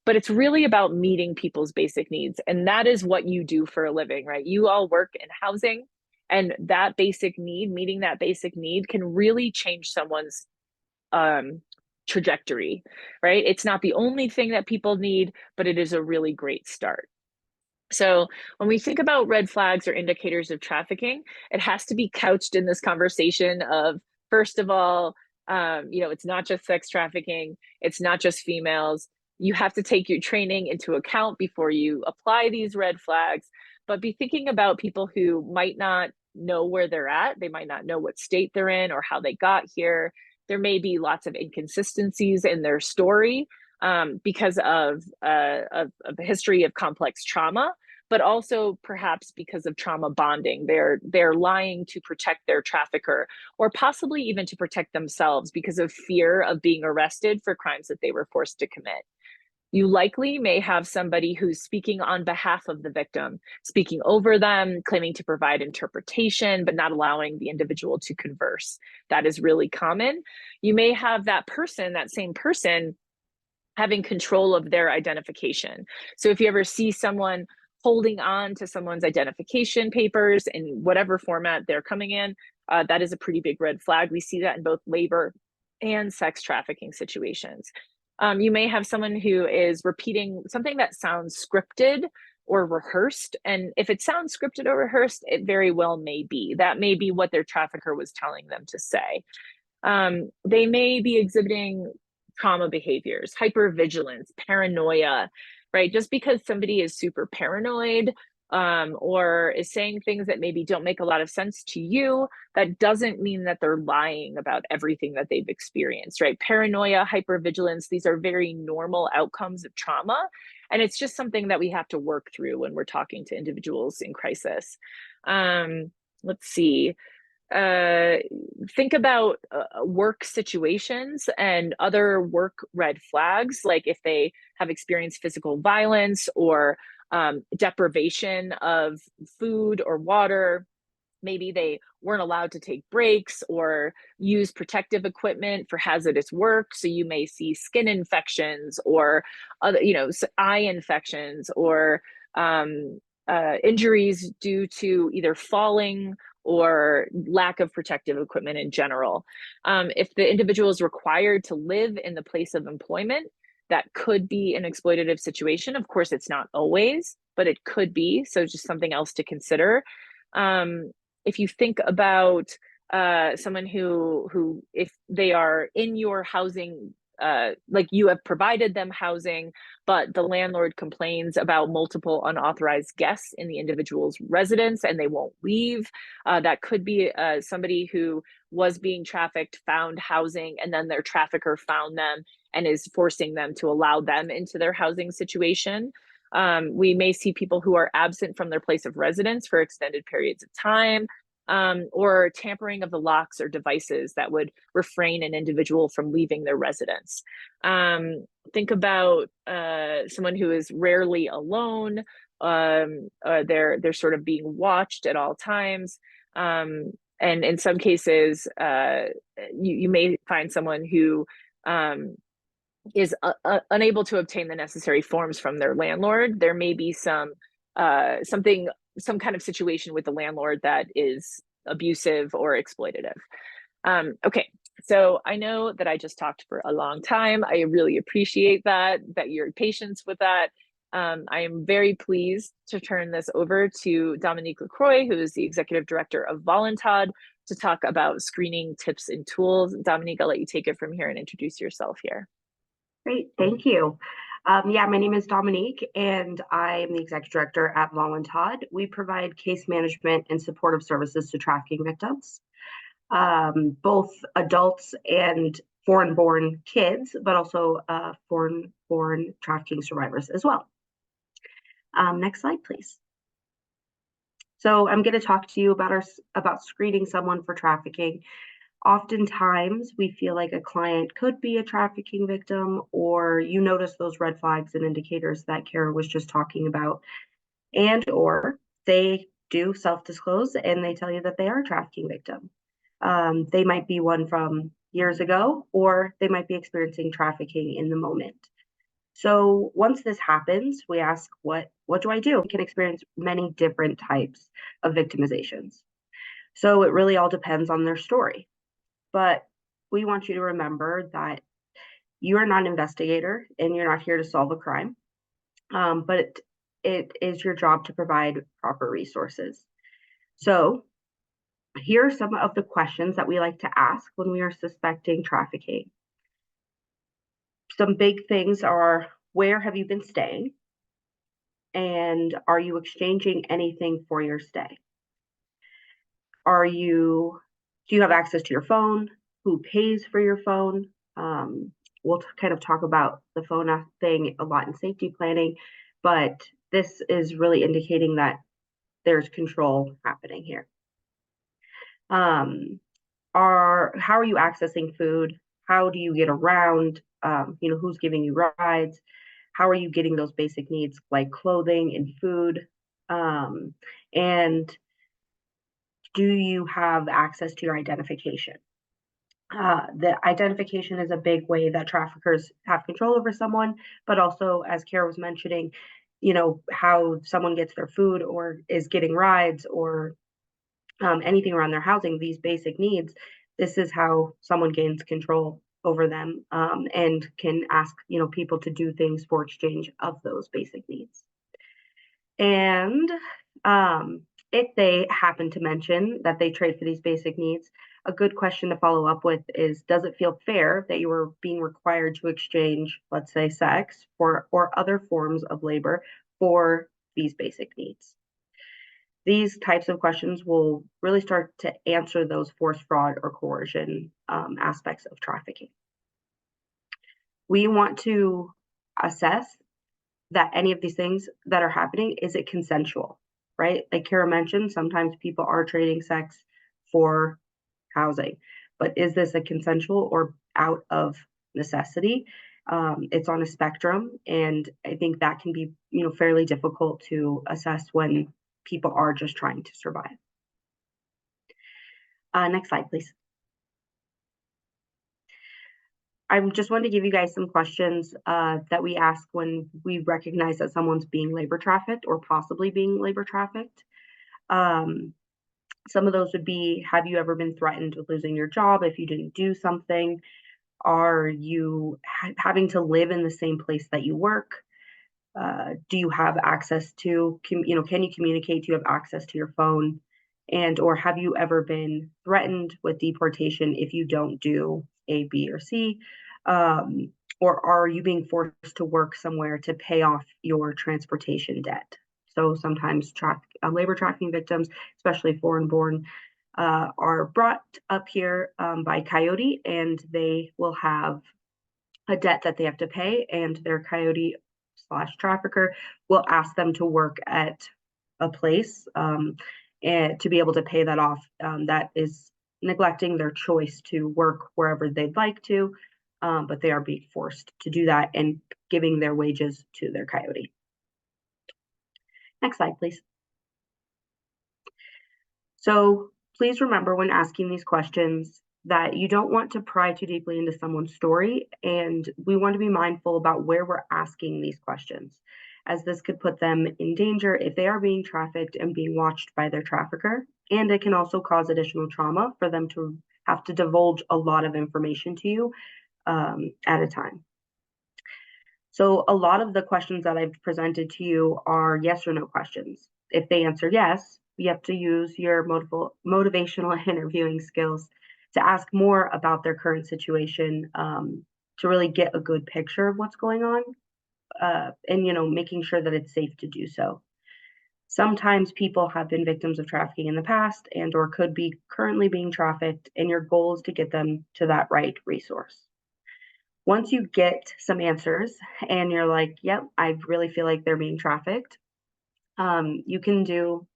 But it's really about meeting people's basic needs. And that is what you do for a living, right? You all work in housing, and that basic need, meeting that basic need, can really change someone's trajectory, right? It's not the only thing that people need, but it is a really great start. So when we think about red flags or indicators of trafficking, it has to be couched in this conversation of, first of all, it's not just sex trafficking, it's not just females. You have to take your training into account before you apply these red flags, but be thinking about people who might not know where they're at. They might not know what state they're in or how they got here. There may be lots of inconsistencies in their story because of a history of complex trauma, but also perhaps because of trauma bonding. They're lying to protect their trafficker, or possibly even to protect themselves because of fear of being arrested for crimes that they were forced to commit. You likely may have somebody who's speaking on behalf of the victim, speaking over them, claiming to provide interpretation, but not allowing the individual to converse. That is really common. You may have that person, that same person, having control of their identification. So if you ever see someone holding on to someone's identification papers in whatever format they're coming in, that is a pretty big red flag. We see that in both labor and sex trafficking situations. You may have someone who is repeating something that sounds scripted or rehearsed. And if it sounds scripted or rehearsed, it very well may be. That may be what their trafficker was telling them to say. They may be exhibiting trauma behaviors, hypervigilance, paranoia, right? Just because somebody is super paranoid or is saying things that maybe don't make a lot of sense to you, that doesn't mean that they're lying about everything that they've experienced, right? Paranoia, hypervigilance, these are very normal outcomes of trauma. And it's just something that we have to work through when we're talking to individuals in crisis. Let's see. Think about work situations and other work red flags, like if they have experienced physical violence or deprivation of food or water. Maybe they weren't allowed to take breaks or use protective equipment for hazardous work. So you may see skin infections or other, eye infections or injuries due to either falling or lack of protective equipment in general. If the individual is required to live in the place of employment, that could be an exploitative situation. Of course, it's not always, but it could be. So just something else to consider. If you think about someone who, if they are in your housing, like you have provided them housing, but the landlord complains about multiple unauthorized guests in the individual's residence and they won't leave. That could be somebody who was being trafficked, found housing, and then their trafficker found them and is forcing them to allow them into their housing situation. We may see people who are absent from their place of residence for extended periods of time, or tampering of the locks or devices that would refrain an individual from leaving their residence. Think about someone who is rarely alone. They're sort of being watched at all times. And in some cases, you may find someone who is unable to obtain the necessary forms from their landlord. There may be some some kind of situation with the landlord that is abusive or exploitative. Okay, so I know that I just talked for a long time. I really appreciate that your patience with that. I am very pleased to turn this over to Dominique Lacroix, who is the Executive Director of Voluntad, to talk about screening tips and tools. Dominique, I'll let you take it from here and introduce yourself here. Great, thank you. Yeah, my name is Dominique, and I am the Executive Director at Voluntad. We provide case management and supportive services to trafficking victims, both adults and foreign-born kids, but also foreign-born trafficking survivors as well. Next slide, please. So I'm going to talk to you about screening someone for trafficking. Oftentimes, we feel like a client could be a trafficking victim, or you notice those red flags and indicators that Kara was just talking about, and or they do self-disclose and they tell you that they are a trafficking victim. They might be one from years ago, or they might be experiencing trafficking in the moment. So once this happens, we ask, what do I do? We can experience many different types of victimizations. So it really all depends on their story. But we want you to remember that you are not an investigator and you're not here to solve a crime. But it is your job to provide proper resources. So here are some of the questions that we like to ask when we are suspecting trafficking. Some big things are, where have you been staying? And are you exchanging anything for your stay? Do you have access to your phone? Who pays for your phone? We'll kind of talk about the phone thing a lot in safety planning, but this is really indicating that there's control happening here. How are you accessing food? How do you get around? Who's giving you rides? How are you getting those basic needs like clothing and food? And do you have access to your identification? The identification is a big way that traffickers have control over someone, but also, as Kara was mentioning, how someone gets their food or is getting rides or anything around their housing, these basic needs. This is how someone gains control over them and can ask, people to do things for exchange of those basic needs. And if they happen to mention that they trade for these basic needs, a good question to follow up with is, does it feel fair that you are being required to exchange, let's say, sex or other forms of labor for these basic needs? These types of questions will really start to answer those forced fraud or coercion aspects of trafficking. We want to assess that any of these things that are happening, is it consensual, right? Like Kara mentioned, sometimes people are trading sex for housing, but is this a consensual or out of necessity? It's on a spectrum, and I think that can be, fairly difficult to assess when people are just trying to survive. Next slide, please. I just wanted to give you guys some questions that we ask when we recognize that someone's being labor trafficked or possibly being labor trafficked. Some of those would be, have you ever been threatened with losing your job if you didn't do something? Are you having to live in the same place that you work? Do you have access to, can you communicate? Do you have access to your phone? And or have you ever been threatened with deportation if you don't do A, B, or C? Or are you being forced to work somewhere to pay off your transportation debt? So sometimes labor trafficking victims, especially foreign-born, are brought up here by Coyote, and they will have a debt that they have to pay, and their Coyote/trafficker will ask them to work at a place and to be able to pay that off. That is neglecting their choice to work wherever they'd like to, but they are being forced to do that and giving their wages to their Coyote. Next slide, please. So please remember when asking these questions that you don't want to pry too deeply into someone's story, and we want to be mindful about where we're asking these questions. as this could put them in danger if they are being trafficked and being watched by their trafficker. And it can also cause additional trauma for them to have to divulge a lot of information to you at a time. So a lot of the questions that I've presented to you are yes or no questions. If they answer yes, you have to use your motivational interviewing skills to ask more about their current situation, to really get a good picture of what's going on, and making sure that it's safe to do so. Sometimes people have been victims of trafficking in the past and or could be currently being trafficked, and your goal is to get them to that right resource. Once you get some answers and you're like, yep, I really feel like they're being trafficked, you can do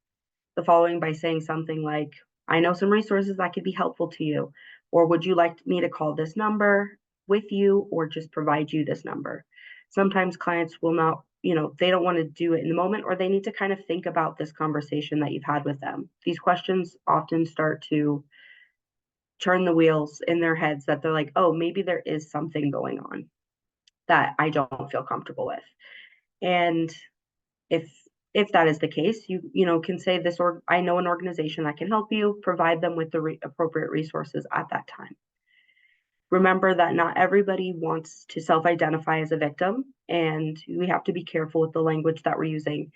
the following by saying something like, I know some resources that could be helpful to you, or would you like me to call this number with you or just provide you this number? Sometimes clients will not, they don't want to do it in the moment, or they need to kind of think about this conversation that you've had with them. These questions often start to turn the wheels in their heads that they're like, oh, maybe there is something going on that I don't feel comfortable with. And if that is the case, you can say this, or I know an organization that can help you, provide them with the appropriate resources at that time. Remember that not everybody wants to self-identify as a victim, and we have to be careful with the language that we're using.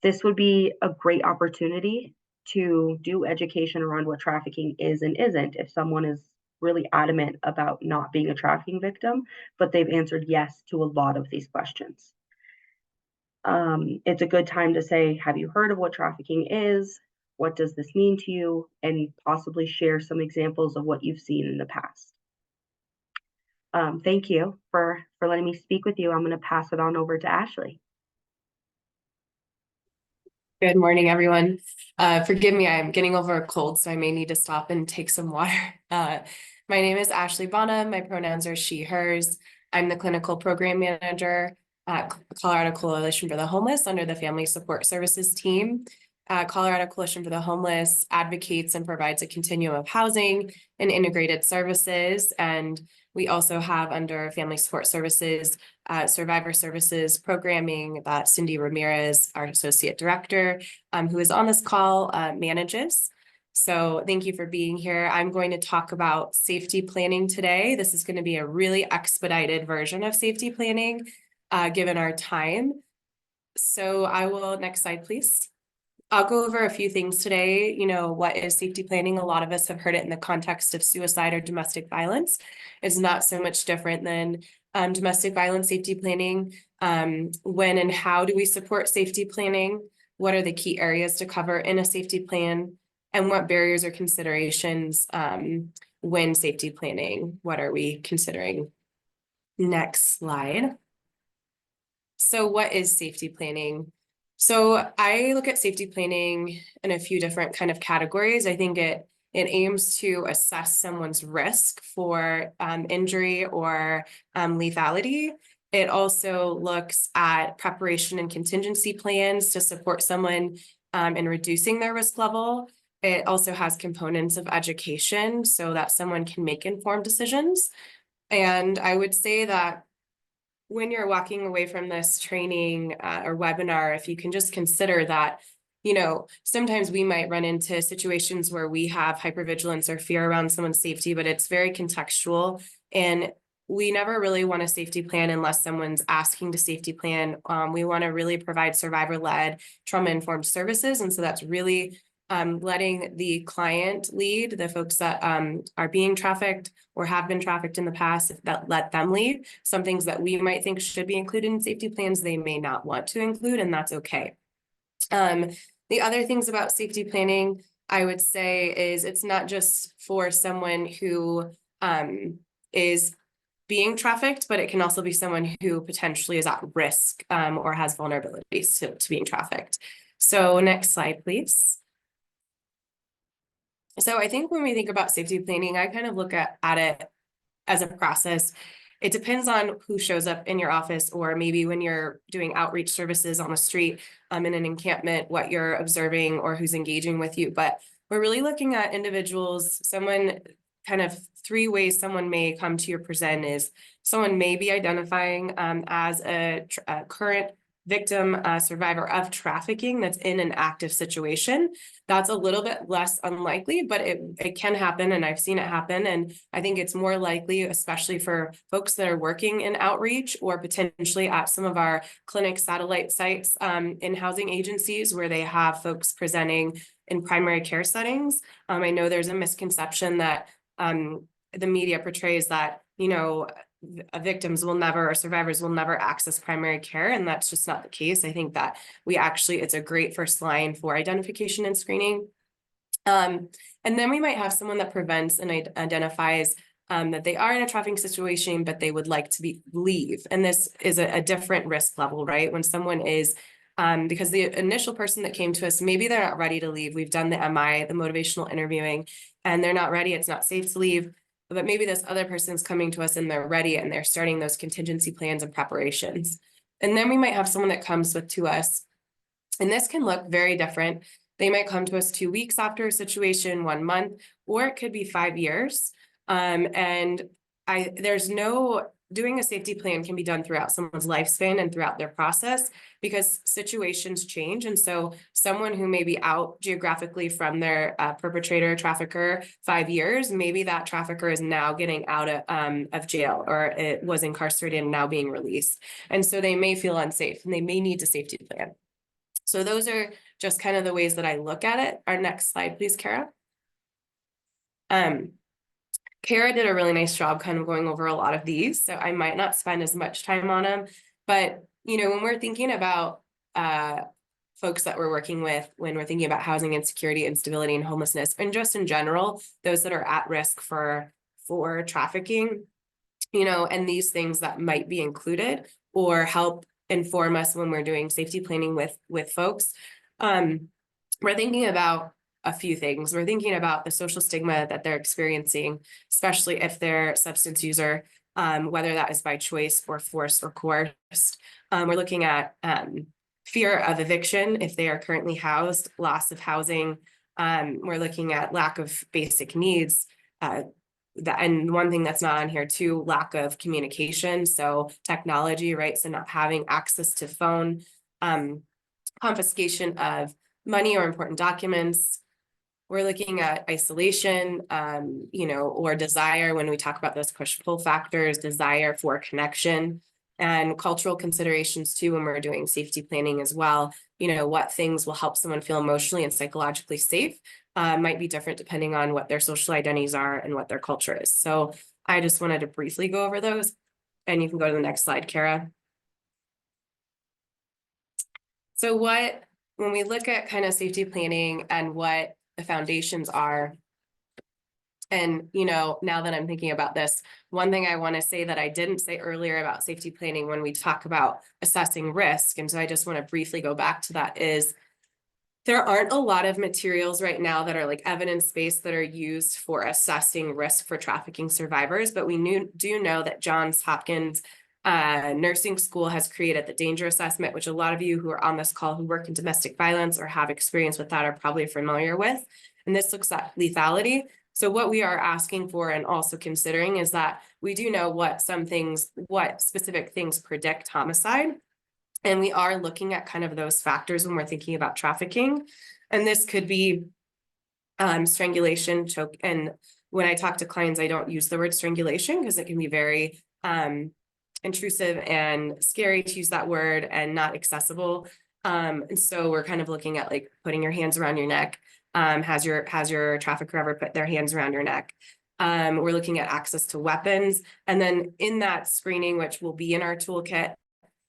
This would be a great opportunity to do education around what trafficking is and isn't if someone is really adamant about not being a trafficking victim, but they've answered yes to a lot of these questions. It's a good time to say, have you heard of what trafficking is? What does this mean to you? And possibly share some examples of what you've seen in the past. Thank you for letting me speak with you. I'm going to pass it on over to Ashley. Good morning, everyone. Forgive me, I'm getting over a cold, so I may need to stop and take some water. My name is Ashley Bonham. My pronouns are she, hers. I'm the clinical program manager at Colorado Coalition for the Homeless under the Family Support Services team. Colorado Coalition for the Homeless advocates and provides a continuum of housing and integrated services. And we also have under Family Support Services, Survivor Services programming that Cindy Ramirez, our Associate Director, who is on this call, manages. So thank you for being here. I'm going to talk about safety planning today. This is going to be a really expedited version of safety planning, given our time. So I will, next slide, please. I'll go over a few things today. What is safety planning? A lot of us have heard it in the context of suicide or domestic violence. It's not so much different than domestic violence safety planning. When and how do we support safety planning? What are the key areas to cover in a safety plan? And what barriers or considerations when safety planning? What are we considering? Next slide. So what is safety planning? So I look at safety planning in a few different kind of categories. I think it aims to assess someone's risk for injury or lethality. It also looks at preparation and contingency plans to support someone in reducing their risk level. It also has components of education so that someone can make informed decisions. And I would say that when you're walking away from this training or webinar, if you can just consider that, sometimes we might run into situations where we have hypervigilance or fear around someone's safety, but it's very contextual. And we never really want a safety plan unless someone's asking to safety plan. We want to really provide survivor-led, trauma-informed services. And so that's really letting the client lead, the folks that are being trafficked or have been trafficked in the past, that let them lead. Some things that we might think should be included in safety plans, they may not want to include, and that's okay. The other things about safety planning, I would say, is it's not just for someone who is being trafficked, but it can also be someone who potentially is at risk or has vulnerabilities to being trafficked. So next slide, please. So I think when we think about safety planning, I kind of look at it as a process. It depends on who shows up in your office, or maybe when you're doing outreach services on the street in an encampment, what you're observing or who's engaging with you. But we're really looking at individuals, someone kind of three ways someone may come to your present is someone may be identifying as a current victim, survivor of trafficking that's in an active situation. That's a little bit less unlikely, but it can happen, and I've seen it happen. And I think it's more likely, especially for folks that are working in outreach or potentially at some of our clinic satellite sites in housing agencies where they have folks presenting in primary care settings. I know there's a misconception that the media portrays that, you know, victims will never, or survivors will never access primary care, and that's just not the case. I think that it's a great first line for identification and screening. And then we might have someone that prevents and identifies that they are in a trafficking situation, but they would like to leave. And this is a different risk level, right? When someone is, because the initial person that came to us, maybe they're not ready to leave. We've done the MI, the motivational interviewing, and they're not ready. It's not safe to leave. But maybe this other person's coming to us and they're ready and they're starting those contingency plans and preparations. And then we might have someone that comes to us, and this can look very different. They might come to us 2 weeks after a situation, 1 month, or it could be 5 years. Doing a safety plan can be done throughout someone's lifespan and throughout their process, because situations change. And so someone who may be out geographically from their perpetrator, trafficker, 5 years, maybe that trafficker is now getting out of jail, or it was incarcerated and now being released. And so they may feel unsafe and they may need a safety plan. So those are just kind of the ways that I look at it. Our next slide, please, Kara. Kara did a really nice job kind of going over a lot of these, so I might not spend as much time on them. But, you know, when we're thinking about folks that we're working with, when we're thinking about housing insecurity, instability, and homelessness, and just in general, those that are at risk for trafficking, you know, and these things that might be included or help inform us when we're doing safety planning with folks, we're thinking about a few things. We're thinking about the social stigma that they're experiencing, especially if they're a substance user, whether that is by choice or forced or coerced. We're looking at fear of eviction if they are currently housed, loss of housing. We're looking at lack of basic needs. And one thing that's not on here too, lack of communication. So technology, right? So not having access to phone, confiscation of money or important documents. We're looking at isolation, you know, or desire when we talk about those push-pull factors, desire for connection, and cultural considerations too when we're doing safety planning as well. You know, what things will help someone feel emotionally and psychologically safe might be different depending on what their social identities are and what their culture is. So I just wanted to briefly go over those, and you can go to the next slide, Kara. So when we look at kind of safety planning and what the foundations are, and, you know, now that I'm thinking about this, one thing I want to say that I didn't say earlier about safety planning when we talk about assessing risk, and so I just want to briefly go back to that, is there aren't a lot of materials right now that are like evidence-based that are used for assessing risk for trafficking survivors, but we do know that Johns Hopkins nursing school has created the danger assessment, which a lot of you who are on this call who work in domestic violence or have experience with that are probably familiar with. And this looks at lethality. So what we are asking for and also considering is that we do know what specific things predict homicide. And we are looking at kind of those factors when we're thinking about trafficking. And this could be strangulation, choke. And when I talk to clients, I don't use the word strangulation because it can be very intrusive and scary to use that word and not accessible. And so we're kind of looking at like putting your hands around your neck. Has your trafficker ever put their hands around your neck? We're looking at access to weapons. And then in that screening, which will be in our toolkit,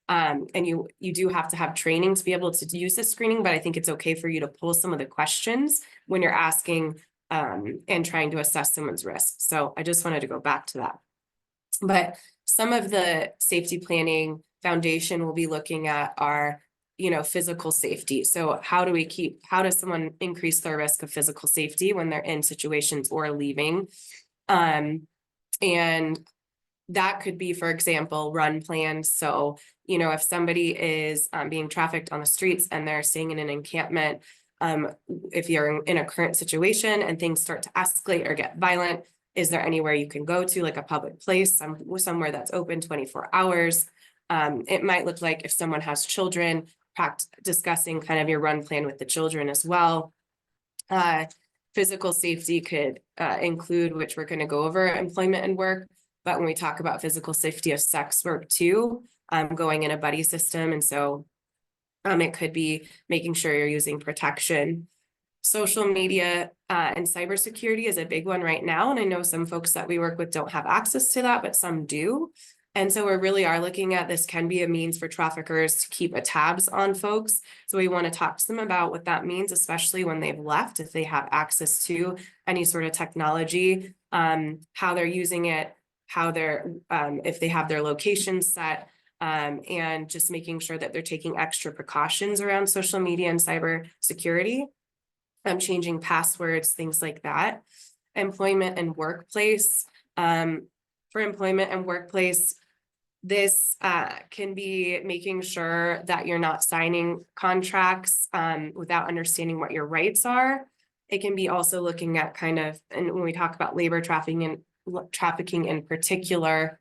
and you do have to have training to be able to use this screening, but I think it's okay for you to pull some of the questions when you're asking and trying to assess someone's risk. So I just wanted to go back to that. But some of the safety planning foundation we'll be looking at are, you know, physical safety. So how does someone increase their risk of physical safety when they're in situations or leaving? And that could be, for example, run plans. So, you know, if somebody is being trafficked on the streets and they're staying in an encampment, if you're in a current situation and things start to escalate or get violent, is there anywhere you can go to, like a public place, somewhere that's open 24 hours? It might look like if someone has children, discussing kind of your run plan with the children as well. Physical safety could include, which we're going to go over, employment and work. But when we talk about physical safety of sex work too, going in a buddy system. And so it could be making sure you're using protection. Social media and cybersecurity is a big one right now. And I know some folks that we work with don't have access to that, but some do. And so we really are looking at this can be a means for traffickers to keep a tabs on folks. So we want to talk to them about what that means, especially when they've left, if they have access to any sort of technology, how they're using it, how they're, if they have their location set, and just making sure that they're taking extra precautions around social media and cyber security, changing passwords, things like that. Employment and workplace. For employment and workplace, this can be making sure that you're not signing contracts without understanding what your rights are. It can be also looking at kind of, and when we talk about labor trafficking in particular,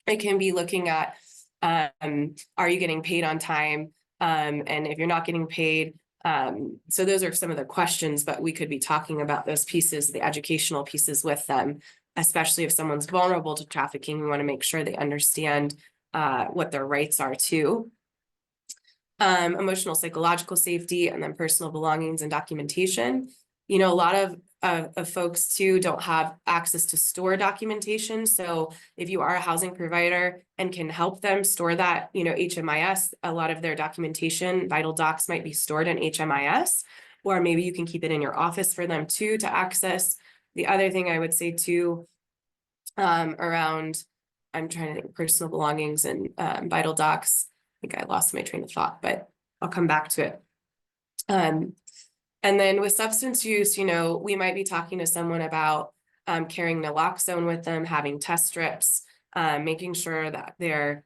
it can be looking at, are you getting paid on time? And if you're not getting paid, so those are some of the questions, but we could be talking about those pieces, the educational pieces with them, especially if someone's vulnerable to trafficking. We want to make sure they understand what their rights are too. Emotional, psychological safety, and then personal belongings and documentation. You know, a lot of folks too don't have access to store documentation. So if you are a housing provider and can help them store that, you know, HMIS, a lot of their documentation, vital docs might be stored in HMIS, or maybe you can keep it in your office for them too to access. The other thing I would say too, around, I'm trying to think, personal belongings and vital docs. I think I lost my train of thought, but I'll come back to it. And then with substance use, you know, we might be talking to someone about carrying naloxone with them, having test strips, making sure that they're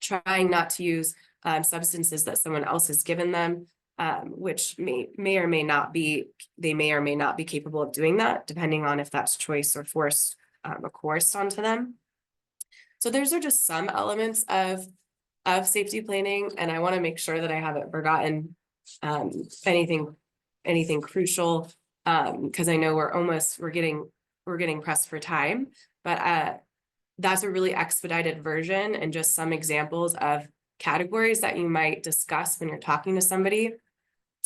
trying not to use substances that someone else has given them, which may or may not be, they may or may not be capable of doing that, depending on if that's choice or forced or coerced onto them. So those are just some elements of safety planning, and I want to make sure that I haven't forgotten anything crucial, because I know we're getting pressed for time, but that's a really expedited version and just some examples of categories that you might discuss when you're talking to somebody.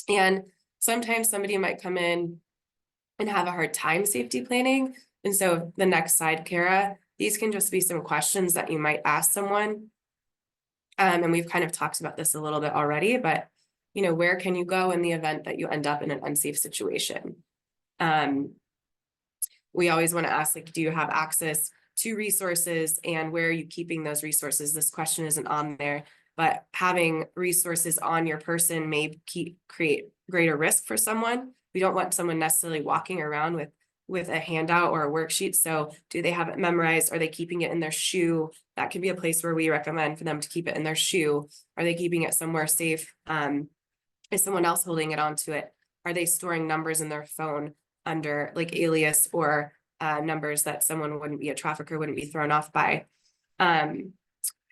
And sometimes somebody might come in and have a hard time safety planning. And so the next slide, Kara, these can just be some questions that you might ask someone. And we've kind of talked about this a little bit already, but you know, where can you go in the event that you end up in an unsafe situation? We always want to ask, like, do you have access to resources, and where are you keeping those resources? This question isn't on there, but having resources on your person may create greater risk for someone. We don't want someone necessarily walking around with a handout or a worksheet. So do they have it memorized? Are they keeping it in their shoe? That could be a place where we recommend for them to keep it in their shoe. Are they keeping it somewhere safe? Is someone else holding it onto it? Are they storing numbers in their phone under like alias or numbers that someone wouldn't be, a trafficker wouldn't be thrown off by?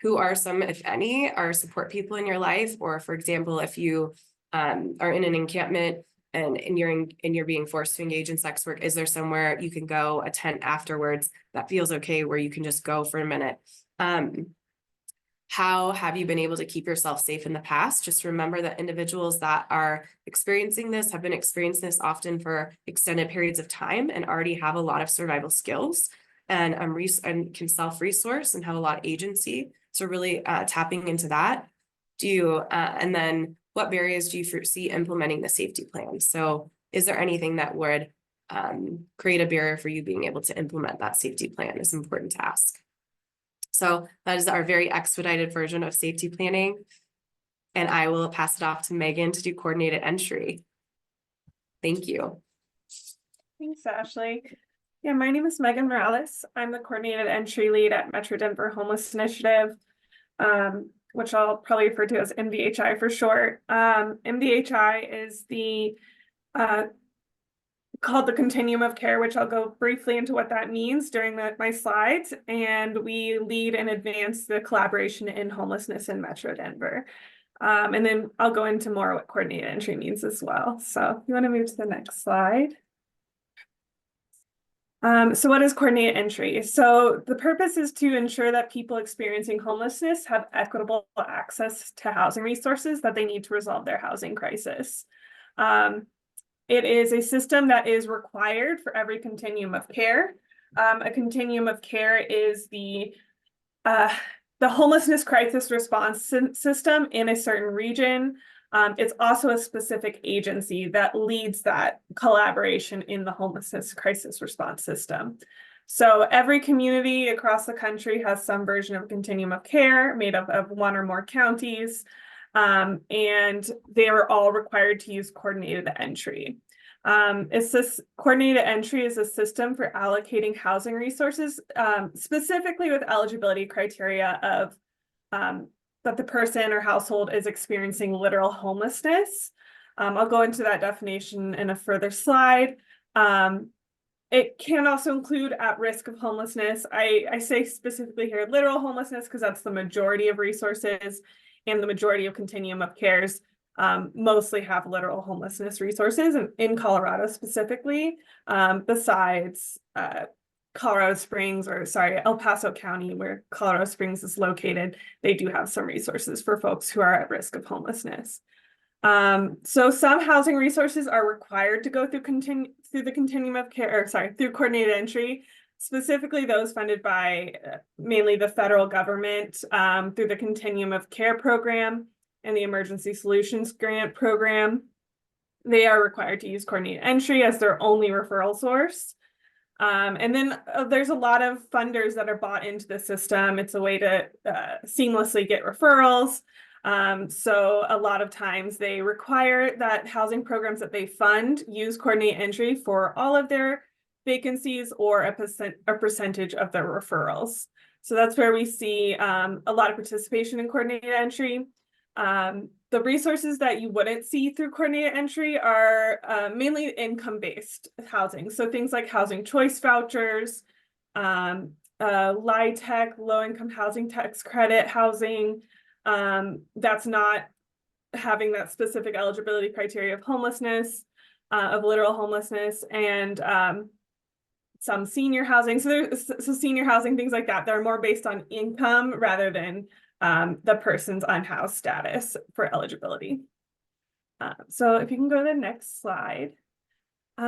Who are some, if any, are support people in your life? Or for example, if you are in an encampment and you're being forced to engage in sex work, is there somewhere you can go, a tent afterwards that feels okay, where you can just go for a minute? How have you been able to keep yourself safe in the past? Just remember that individuals that are experiencing this have been experiencing this often for extended periods of time and already have a lot of survival skills and can self-resource and have a lot of agency. So really tapping into that. And then what barriers do you foresee implementing the safety plan? So is there anything that would create a barrier for you being able to implement that safety plan? Is important to ask. So that is our very expedited version of safety planning. And I will pass it off to Megan to do coordinated entry. Thank you. Thanks, Ashley. Yeah, my name is Megan Morales. I'm the coordinated entry lead at Metro Denver Homeless Initiative, which I'll probably refer to as MDHI for short. MDHI is the called the continuum of care, which I'll go briefly into what that means during my slides. And we lead and advance the collaboration in homelessness in Metro Denver. And then I'll go into more what coordinated entry means as well. So if you want to move to the next slide. So what is coordinated entry? So the purpose is to ensure that people experiencing homelessness have equitable access to housing resources that they need to resolve their housing crisis. It is a system that is required for every continuum of care. A continuum of care is the homelessness crisis response system in a certain region. It's also a specific agency that leads that collaboration in the homelessness crisis response system. So every community across the country has some version of a continuum of care made up of one or more counties, and they are all required to use coordinated entry. Coordinated entry is a system for allocating housing resources, specifically with eligibility criteria of that the person or household is experiencing literal homelessness. I'll go into that definition in a further slide. It can also include at risk of homelessness. I say specifically here literal homelessness because that's the majority of resources, and the majority of continuum of cares mostly have literal homelessness resources in Colorado specifically, besides Colorado Springs, or sorry, El Paso County, where Colorado Springs is located. They do have some resources for folks who are at risk of homelessness. So some housing resources are required to go through the continuum of care, or sorry, through coordinated entry, specifically those funded by mainly the federal government through the Continuum of Care program and the Emergency Solutions Grant program. They are required to use coordinated entry as their only referral source. And then there's a lot of funders that are bought into the system. It's a way to seamlessly get referrals. So a lot of times they require that housing programs that they fund use coordinated entry for all of their vacancies or a percentage of their referrals. So that's where we see a lot of participation in coordinated entry. The resources that you wouldn't see through coordinated entry are mainly income-based housing. So things like housing choice vouchers, LIHTC, low-income housing tax credit housing. That's not having that specific eligibility criteria of homelessness, of literal homelessness, and some senior housing. So senior housing, things like that, they're more based on income rather than the person's unhoused status for eligibility. So if you can go to the next slide.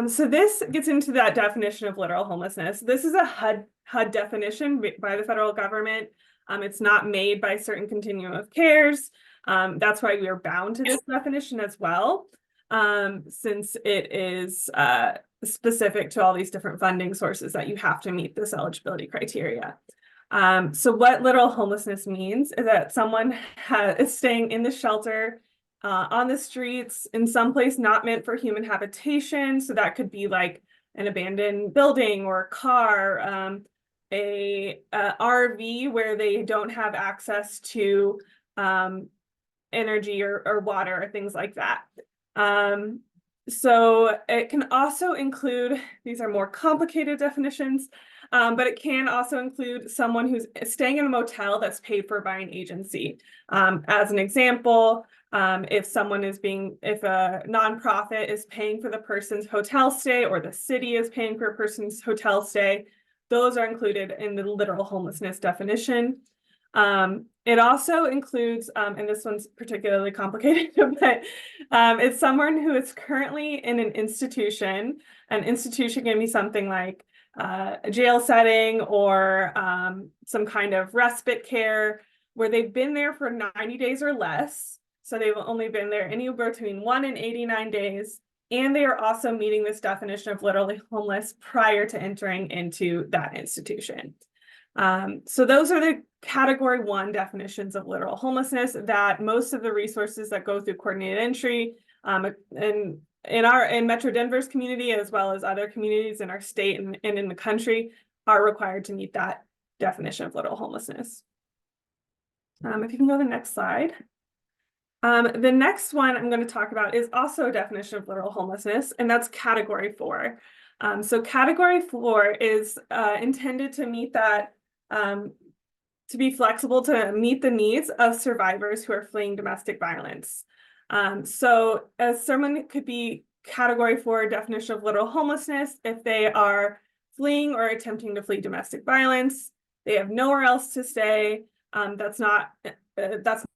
So this gets into that definition of literal homelessness. This is a HUD definition by the federal government. It's not made by certain continuum of cares. That's why we are bound to this definition as well, since it is specific to all these different funding sources that you have to meet this eligibility criteria. So what literal homelessness means is that someone is staying in the shelter, on the streets, in some place not meant for human habitation. So that could be like an abandoned building or a car, a RV where they don't have access to energy or water or things like that. So it can also include, these are more complicated definitions, but it can also include someone who's staying in a motel that's paid for by an agency. As an example, if a nonprofit is paying for the person's hotel stay, or the city is paying for a person's hotel stay, those are included in the literal homelessness definition. It also includes, and this one's particularly complicated, but it's someone who is currently in an institution. An institution can be something like a jail setting or some kind of respite care where they've been there for 90 days or less. So they've only been there anywhere between 1 and 89 days. And they are also meeting this definition of literally homeless prior to entering into that institution. So those are the category 1 definitions of literal homelessness that most of the resources that go through coordinated entry in Metro Denver's community, as well as other communities in our state and in the country, are required to meet that definition of literal homelessness. If you can go to the next slide. The next one I'm going to talk about is also a definition of literal homelessness, and that's category 4. So category 4 is intended to meet that, to be flexible to meet the needs of survivors who are fleeing domestic violence. So as someone could be category 4 definition of literal homelessness if they are fleeing or attempting to flee domestic violence, they have nowhere else to stay, that's not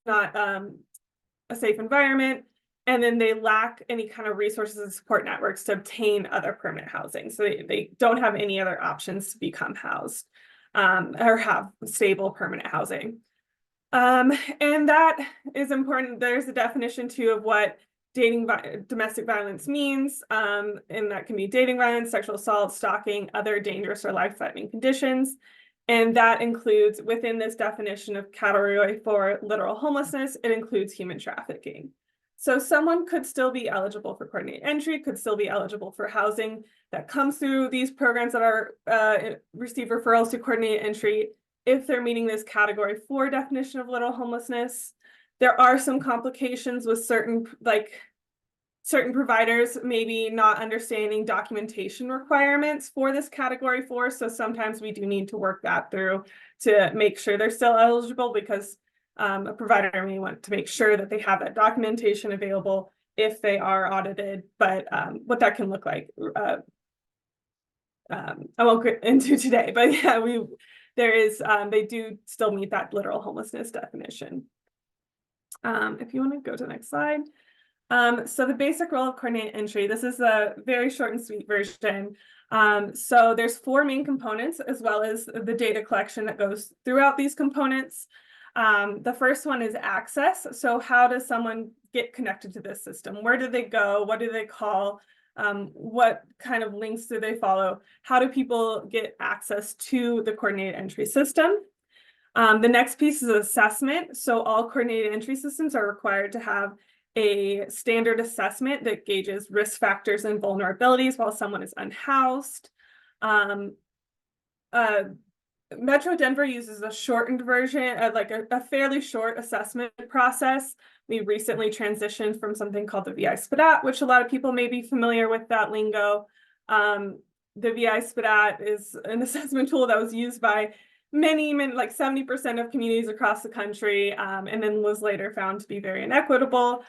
a safe environment, and then they lack any kind of resources and support networks to obtain other permanent housing. So they don't have any other options to become housed or have stable permanent housing. And that is important. There's a definition too of what domestic violence means, and that can be dating violence, sexual assault, stalking, other dangerous or life-threatening conditions. And that includes, within this definition of category 4 literal homelessness, it includes human trafficking. So someone could still be eligible for coordinated entry, could still be eligible for housing that comes through these programs that are receive referrals to coordinated entry if they're meeting this category 4 definition of literal homelessness. There are some complications with certain providers maybe not understanding documentation requirements for this category 4. So sometimes we do need to work that through to make sure they're still eligible, because a provider may want to make sure that they have that documentation available if they are audited. But what that can look like, I won't get into today, but yeah, they do still meet that literal homelessness definition. If you want to go to the next slide. So the basic role of coordinated entry, this is a very short and sweet version. So there's 4 main components, as well as the data collection that goes throughout these components. The first one is access. So how does someone get connected to this system? Where do they go? What do they call? What kind of links do they follow? How do people get access to the coordinated entry system? The next piece is assessment. So all coordinated entry systems are required to have a standard assessment that gauges risk factors and vulnerabilities while someone is unhoused. Metro Denver uses a shortened version of like a fairly short assessment process. We recently transitioned from something called the VI SPDAT, which a lot of people may be familiar with that lingo. The VI SPDAT is an assessment tool that was used by many, like 70% of communities across the country, and then was later found to be very inequitable.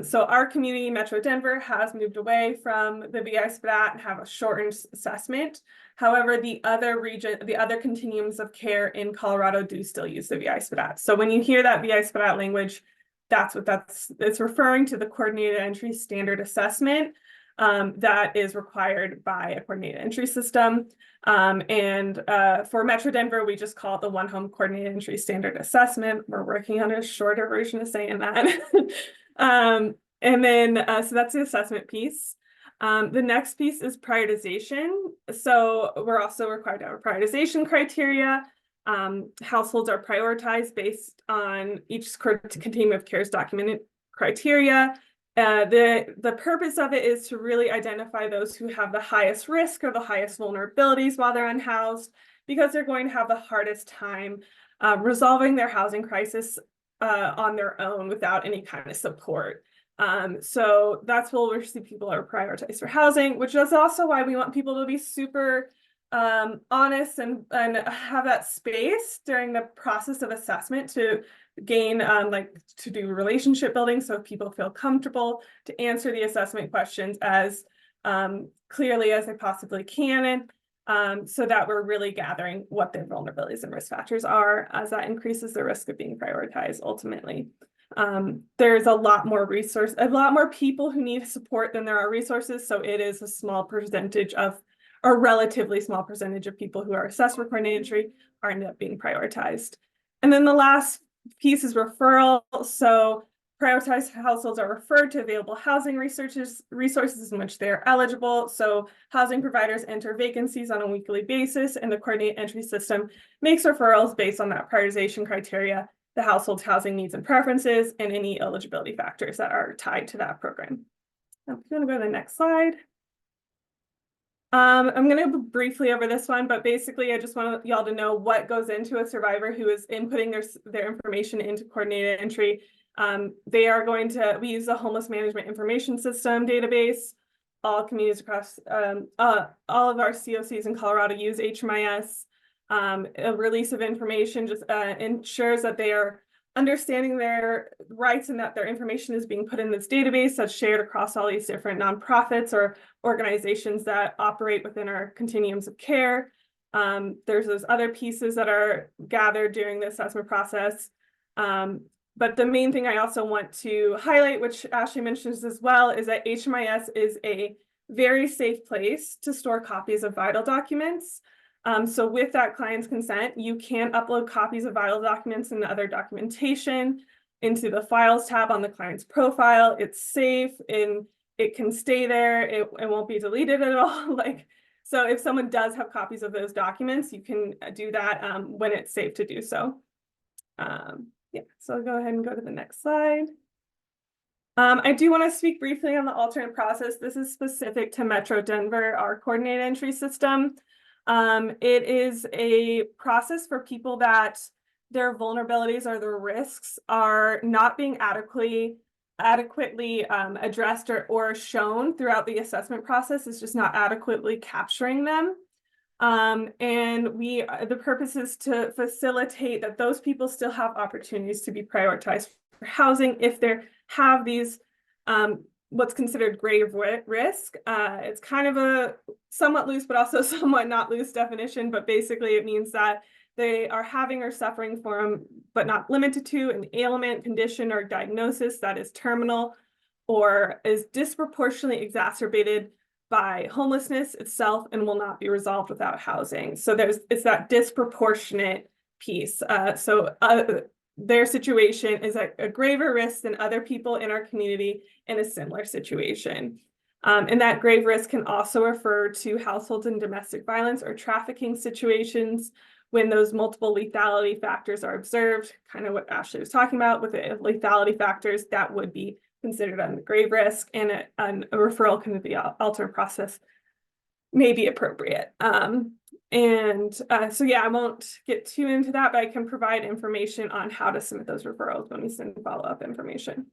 So our community, Metro Denver, has moved away from the VI SPDAT and have a shortened assessment. However, the other continuums of care in Colorado do still use the VI SPDAT. So when you hear that VI SPDAT language, it's referring to the coordinated entry standard assessment that is required by a coordinated entry system. For Metro Denver, we just call it the One Home Coordinated Entry Standard Assessment. We're working on a shorter version of saying that. So that's the assessment piece. The next piece is prioritization. So we're also required to have a prioritization criteria. Households are prioritized based on each continuum of care's documented criteria. The purpose of it is to really identify those who have the highest risk or the highest vulnerabilities while they're unhoused, because they're going to have the hardest time resolving their housing crisis on their own without any kind of support. So that's where we see people are prioritized for housing, which is also why we want people to be super honest and have that space during the process of assessment to gain to do relationship building, so people feel comfortable to answer the assessment questions as clearly as they possibly can, and so that we're really gathering what their vulnerabilities and risk factors are, as that increases the risk of being prioritized ultimately. There's a lot more people who need support than there are resources, so it is a relatively small percentage of people who are assessed for coordinated entry are ended up being prioritized. And then the last piece is referral. So prioritized households are referred to available housing resources in which they are eligible. So housing providers enter vacancies on a weekly basis, and the coordinated entry system makes referrals based on that prioritization criteria, the household's housing needs and preferences, and any eligibility factors that are tied to that program. Now, if you want to go to the next slide. I'm going to go briefly over this one, but basically I just want y'all to know what goes into a survivor who is inputting their information into coordinated entry. They are going to, we use the Homeless Management Information System database. All communities across, all of our COCs in Colorado use HMIS. A release of information just ensures that they are understanding their rights and that their information is being put in this database that's shared across all these different nonprofits or organizations that operate within our continuums of care. There's those other pieces that are gathered during the assessment process. But the main thing I also want to highlight, which Ashley mentions as well, is that HMIS is a very safe place to store copies of vital documents. So with that client's consent, you can upload copies of vital documents and other documentation into the Files tab on the client's profile. It's safe and it can stay there. It won't be deleted at all. So if someone does have copies of those documents, you can do that when it's safe to do so. Yeah, so I'll go ahead and go to the next slide. I do want to speak briefly on the alternate process. This is specific to Metro Denver, our coordinated entry system. It is a process for people that their vulnerabilities or their risks are not being adequately addressed or shown throughout the assessment process. It's just not adequately capturing them. And the purpose is to facilitate that those people still have opportunities to be prioritized for housing if they have these what's considered grave risk. It's kind of a somewhat loose, but also somewhat not loose definition, but basically it means that they are having or suffering from, but not limited to, an ailment, condition, or diagnosis that is terminal or is disproportionately exacerbated by homelessness itself and will not be resolved without housing. So it's that disproportionate piece. Their situation is a graver risk than other people in our community in a similar situation. And that grave risk can also refer to households and domestic violence or trafficking situations when those multiple lethality factors are observed, kind of what Ashley was talking about with the lethality factors, that would be considered under grave risk, and a referral can be alternate process may be appropriate. So yeah, I won't get too into that, but I can provide information on how to submit those referrals when we send follow-up information.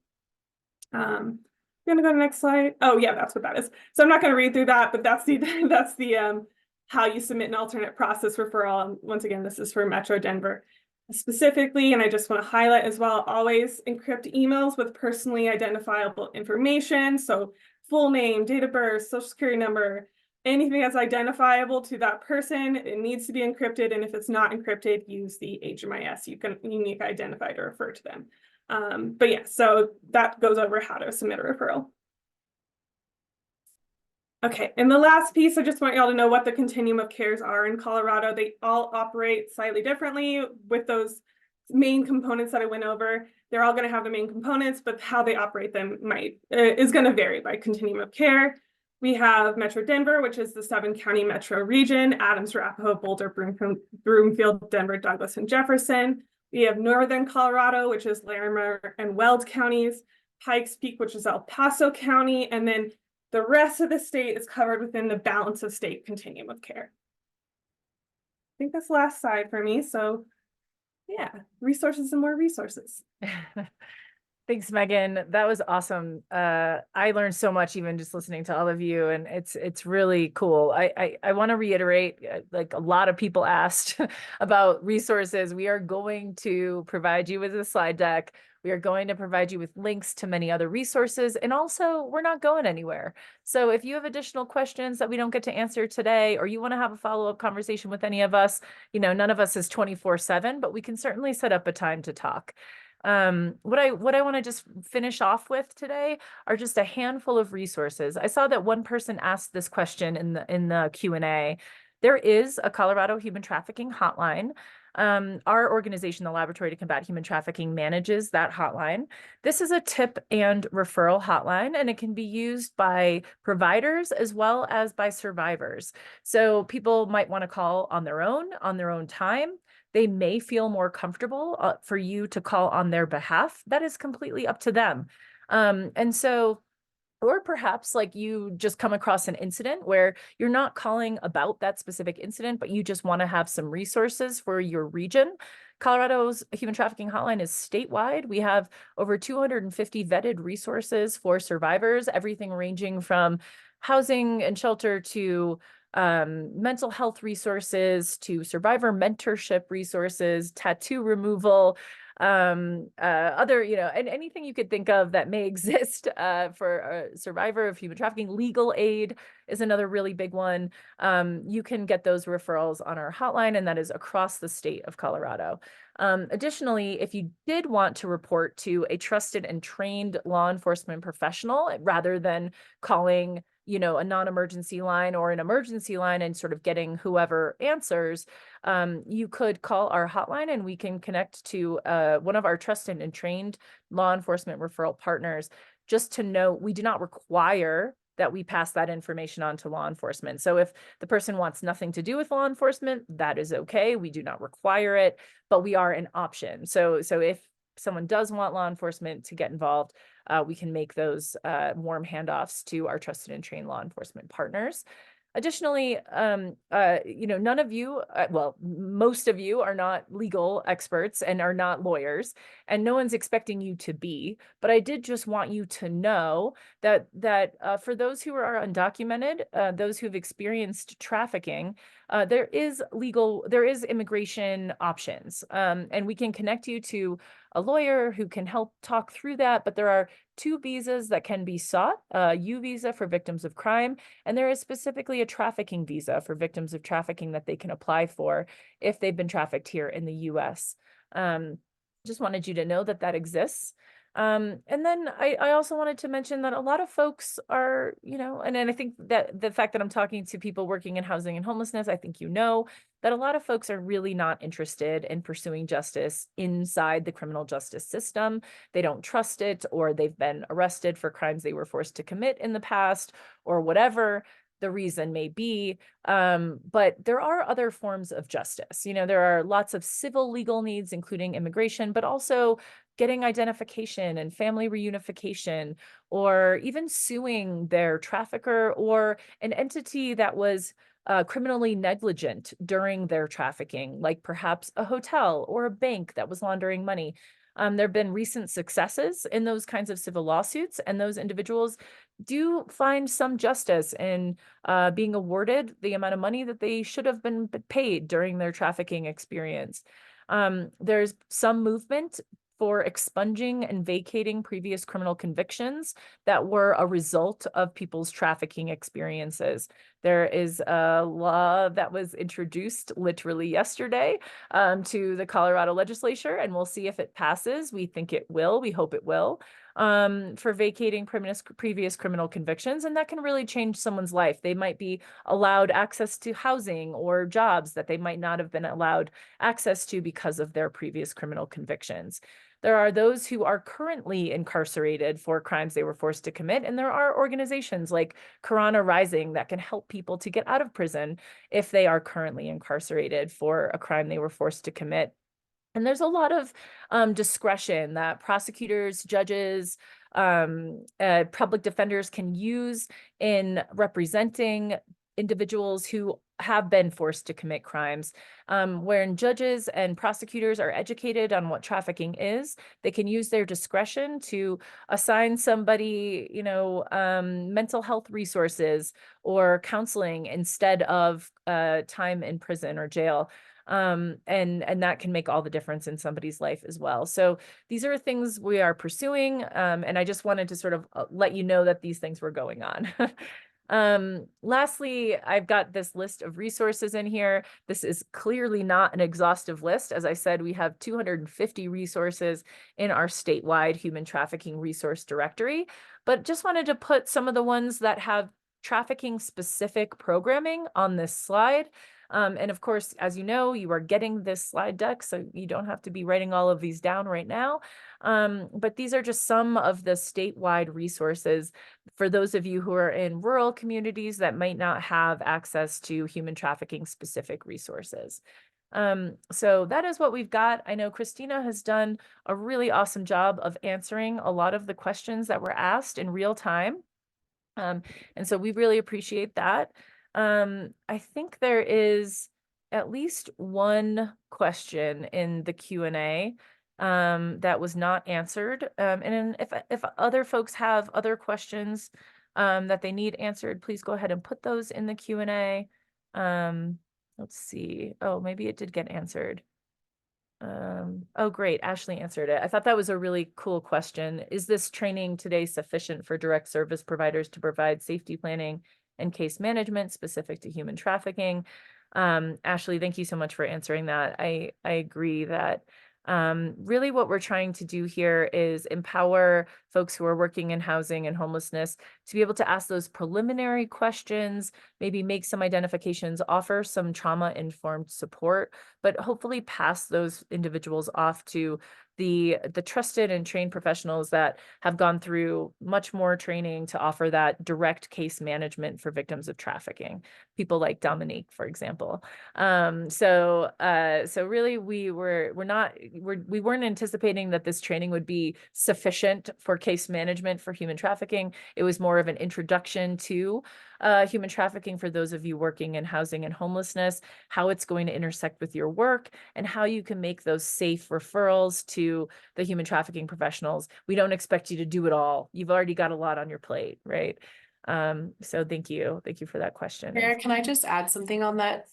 I'm gonna go to the next slide. Oh yeah, that's what that is. So I'm not gonna read through that, but that's the how you submit an alternate process referral. And once again, this is for Metro Denver specifically, and I just want to highlight as well, always encrypt emails with personally identifiable information. So full name, date of birth, social security number, anything that's identifiable to that person, it needs to be encrypted. And if it's not encrypted, use the HMIS, unique identifier to refer to them. But yeah, so that goes over how to submit a referral. Okay, and the last piece, I just want y'all to know what the continuum of cares are in Colorado. They all operate slightly differently with those main components that I went over. They're all going to have the main components, but how they operate them is going to vary by continuum of care. We have Metro Denver, which is the 7-county metro region: Adams, Arapahoe, Boulder, Broomfield, Denver, Douglas, and Jefferson. We have Northern Colorado, which is Larimer and Weld counties, Pikes Peak, which is El Paso County, and then the rest of the state is covered within the balance of state continuum of care. I think that's the last slide for me. So yeah, resources and more resources. Thanks, Megan. That was awesome. I learned so much even just listening to all of you, and it's really cool. I want to reiterate, like a lot of people asked about resources. We are going to provide you with a slide deck. We are going to provide you with links to many other resources, and also we're not going anywhere. So if you have additional questions that we don't get to answer today, or you want to have a follow-up conversation with any of us, none of us is 24/7, but we can certainly set up a time to talk. What I want to just finish off with today are just a handful of resources. I saw that one person asked this question in the Q&A. There is a Colorado Human Trafficking hotline. Our organization, the Laboratory to Combat Human Trafficking, manages that hotline. This is a tip and referral hotline, and it can be used by providers as well as by survivors. So people might want to call on their own time. They may feel more comfortable for you to call on their behalf. That is completely up to them. And so Or perhaps like you just come across an incident where you're not calling about that specific incident, but you just want to have some resources for your region. Colorado's human trafficking hotline is statewide. We have over 250 vetted resources for survivors, everything ranging from housing and shelter to mental health resources to survivor mentorship resources, tattoo removal, other, and anything you could think of that may exist for a survivor of human trafficking. Legal aid is another really big one. You can get those referrals on our hotline, and that is across the state of Colorado. Additionally, if you did want to report to a trusted and trained law enforcement professional, rather than calling a non-emergency line or an emergency line and sort of getting whoever answers, you could call our hotline and we can connect to one of our trusted and trained law enforcement referral partners. Just to note, we do not require that we pass that information on to law enforcement. So if the person wants nothing to do with law enforcement, that is okay. We do not require it, but we are an option. So if someone does want law enforcement to get involved, we can make those warm handoffs to our trusted and trained law enforcement partners. Additionally, none of you, well, most of you are not legal experts and are not lawyers, and no one's expecting you to be. But I did just want you to know that for those who are undocumented, those who've experienced trafficking, there is immigration options, and we can connect you to a lawyer who can help talk through that. But there are 2 visas that can be sought: a U visa for victims of crime, and there is specifically a trafficking visa for victims of trafficking that they can apply for if they've been trafficked here in the US. Just wanted you to know that that exists. And then I also wanted to mention that a lot of folks are, and then I think that the fact that I'm talking to people working in housing and homelessness, I think that a lot of folks are really not interested in pursuing justice inside the criminal justice system. They don't trust it, or they've been arrested for crimes they were forced to commit in the past, or whatever the reason may be. But there are other forms of justice. There are lots of civil legal needs, including immigration, but also getting identification and family reunification, or even suing their trafficker or an entity that was criminally negligent during their trafficking, like perhaps a hotel or a bank that was laundering money. There have been recent successes in those kinds of civil lawsuits, and those individuals do find some justice in being awarded the amount of money that they should have been paid during their trafficking experience. There's some movement for expunging and vacating previous criminal convictions that were a result of people's trafficking experiences. There is a law that was introduced literally yesterday to the Colorado legislature, and we'll see if it passes. We think it will. We hope it will. For vacating previous criminal convictions, and that can really change someone's life. They might be allowed access to housing or jobs that they might not have been allowed access to because of their previous criminal convictions. There are those who are currently incarcerated for crimes they were forced to commit, and there are organizations like Corona Rising that can help people to get out of prison if they are currently incarcerated for a crime they were forced to commit. And there's a lot of discretion that prosecutors, judges, public defenders can use in representing individuals who have been forced to commit crimes. When judges and prosecutors are educated on what trafficking is, they can use their discretion to assign somebody, mental health resources or counseling instead of time in prison or jail. And that can make all the difference in somebody's life as well. So these are things we are pursuing. And I just wanted to sort of let you know that these things were going on. Lastly, I've got this list of resources in here. This is clearly not an exhaustive list. As I said, we have 250 resources in our statewide human trafficking resource directory, but just wanted to put some of the ones that have trafficking specific programming on this slide. And of course, as you know, you are getting this slide deck, so you don't have to be writing all of these down right now. But these are just some of the statewide resources for those of you who are in rural communities that might not have access to human trafficking specific resources. So that is what we've got. I know Christina has done a really awesome job of answering a lot of the questions that were asked in real time. And so we really appreciate that. I think there is at least one question in the Q&A that was not answered. And if other folks have other questions that they need answered, please go ahead and put those in the Q&A. Let's see. Oh, maybe it did get answered. Oh, great. Ashley answered it. I thought that was a really cool question. Is this training today sufficient for direct service providers to provide safety planning and case management specific to human trafficking? Ashley, thank you so much for answering that. I agree that really what we're trying to do here is empower folks who are working in housing and homelessness to be able to ask those preliminary questions, maybe make some identifications, offer some trauma-informed support, but hopefully pass those individuals off to the trusted and trained professionals that have gone through much more training to offer that direct case management for victims of trafficking, people like Dominique, for example. So really we weren't anticipating that this training would be sufficient for case management for human trafficking. It was more of an introduction to human trafficking for those of you working in housing and homelessness, how it's going to intersect with your work, and how you can make those safe referrals to the human trafficking professionals. We don't expect you to do it all. You've already got a lot on your plate, right? So thank you. Thank you for that question. Sarah, can I just add something on that?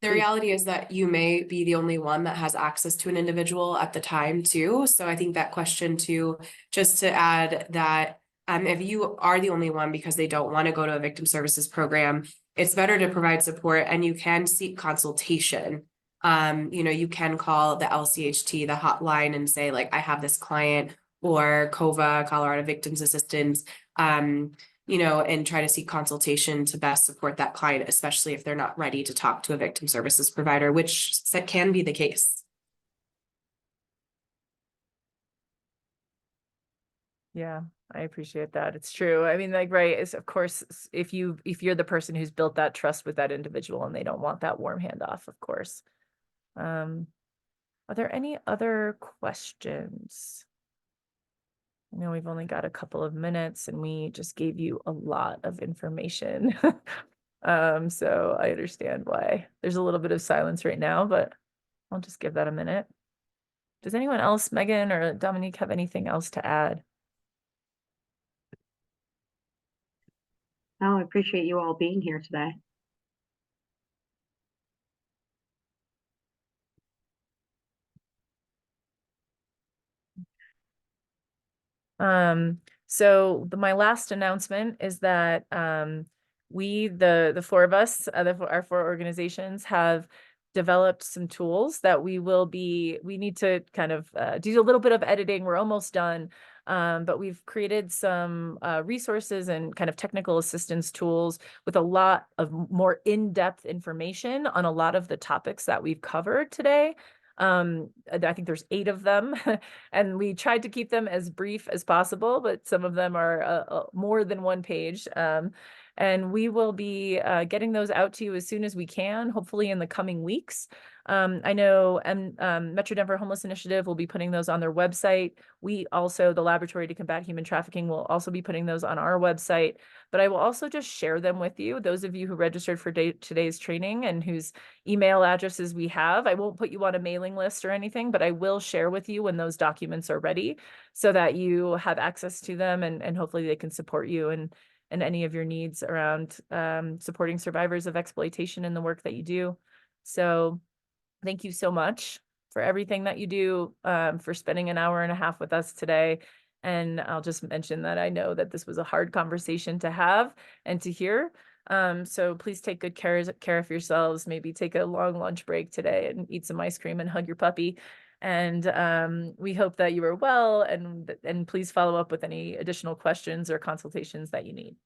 The Please. reality is that you may be the only one that has access to an individual at the time too. So I think that question too, just to add that if you are the only one because they don't want to go to a victim services program, it's better to provide support, and you can seek consultation. You can call the LCHT, the hotline, and say like, I have this client, or COVA, Colorado Victims Assistance, and try to seek consultation to best support that client, especially if they're not ready to talk to a victim services provider, which can be the case. Yeah, I appreciate that. It's true. I mean, like, right, is of course, if you're the person who's built that trust with that individual and they don't want that warm handoff, of course. Are there any other questions? I know we've only got a couple of minutes and we just gave you a lot of information. So I understand why there's a little bit of silence right now, but I'll just give that a minute. Does anyone else, Megan or Dominique, have anything else to add? No, I appreciate you all being here today. So my last announcement is that we, the four of us, our four organizations, have developed some tools that we need to kind of do a little bit of editing. We're almost done. But we've created some resources and kind of technical assistance tools with a lot of more in-depth information on a lot of the topics that we've covered today. I think there's 8 of them, and we tried to keep them as brief as possible, but some of them are more than 1 page. And we will be getting those out to you as soon as we can, hopefully in the coming weeks. I know Metro Denver Homeless Initiative will be putting those on their website. We also, the Laboratory to Combat Human Trafficking, will also be putting those on our website. But I will also just share them with you, those of you who registered for today's training and whose email addresses we have. I won't put you on a mailing list or anything, but I will share with you when those documents are ready so that you have access to them, and hopefully they can support you and any of your needs around supporting survivors of exploitation in the work that you do. So thank you so much for everything that you do, for spending an hour and a half with us today. And I'll just mention that I know that this was a hard conversation to have and to hear. So please take good care of yourselves. Maybe take a long lunch break today and eat some ice cream and hug your puppy. And we hope that you are well, and please follow up with any additional questions or consultations that you need.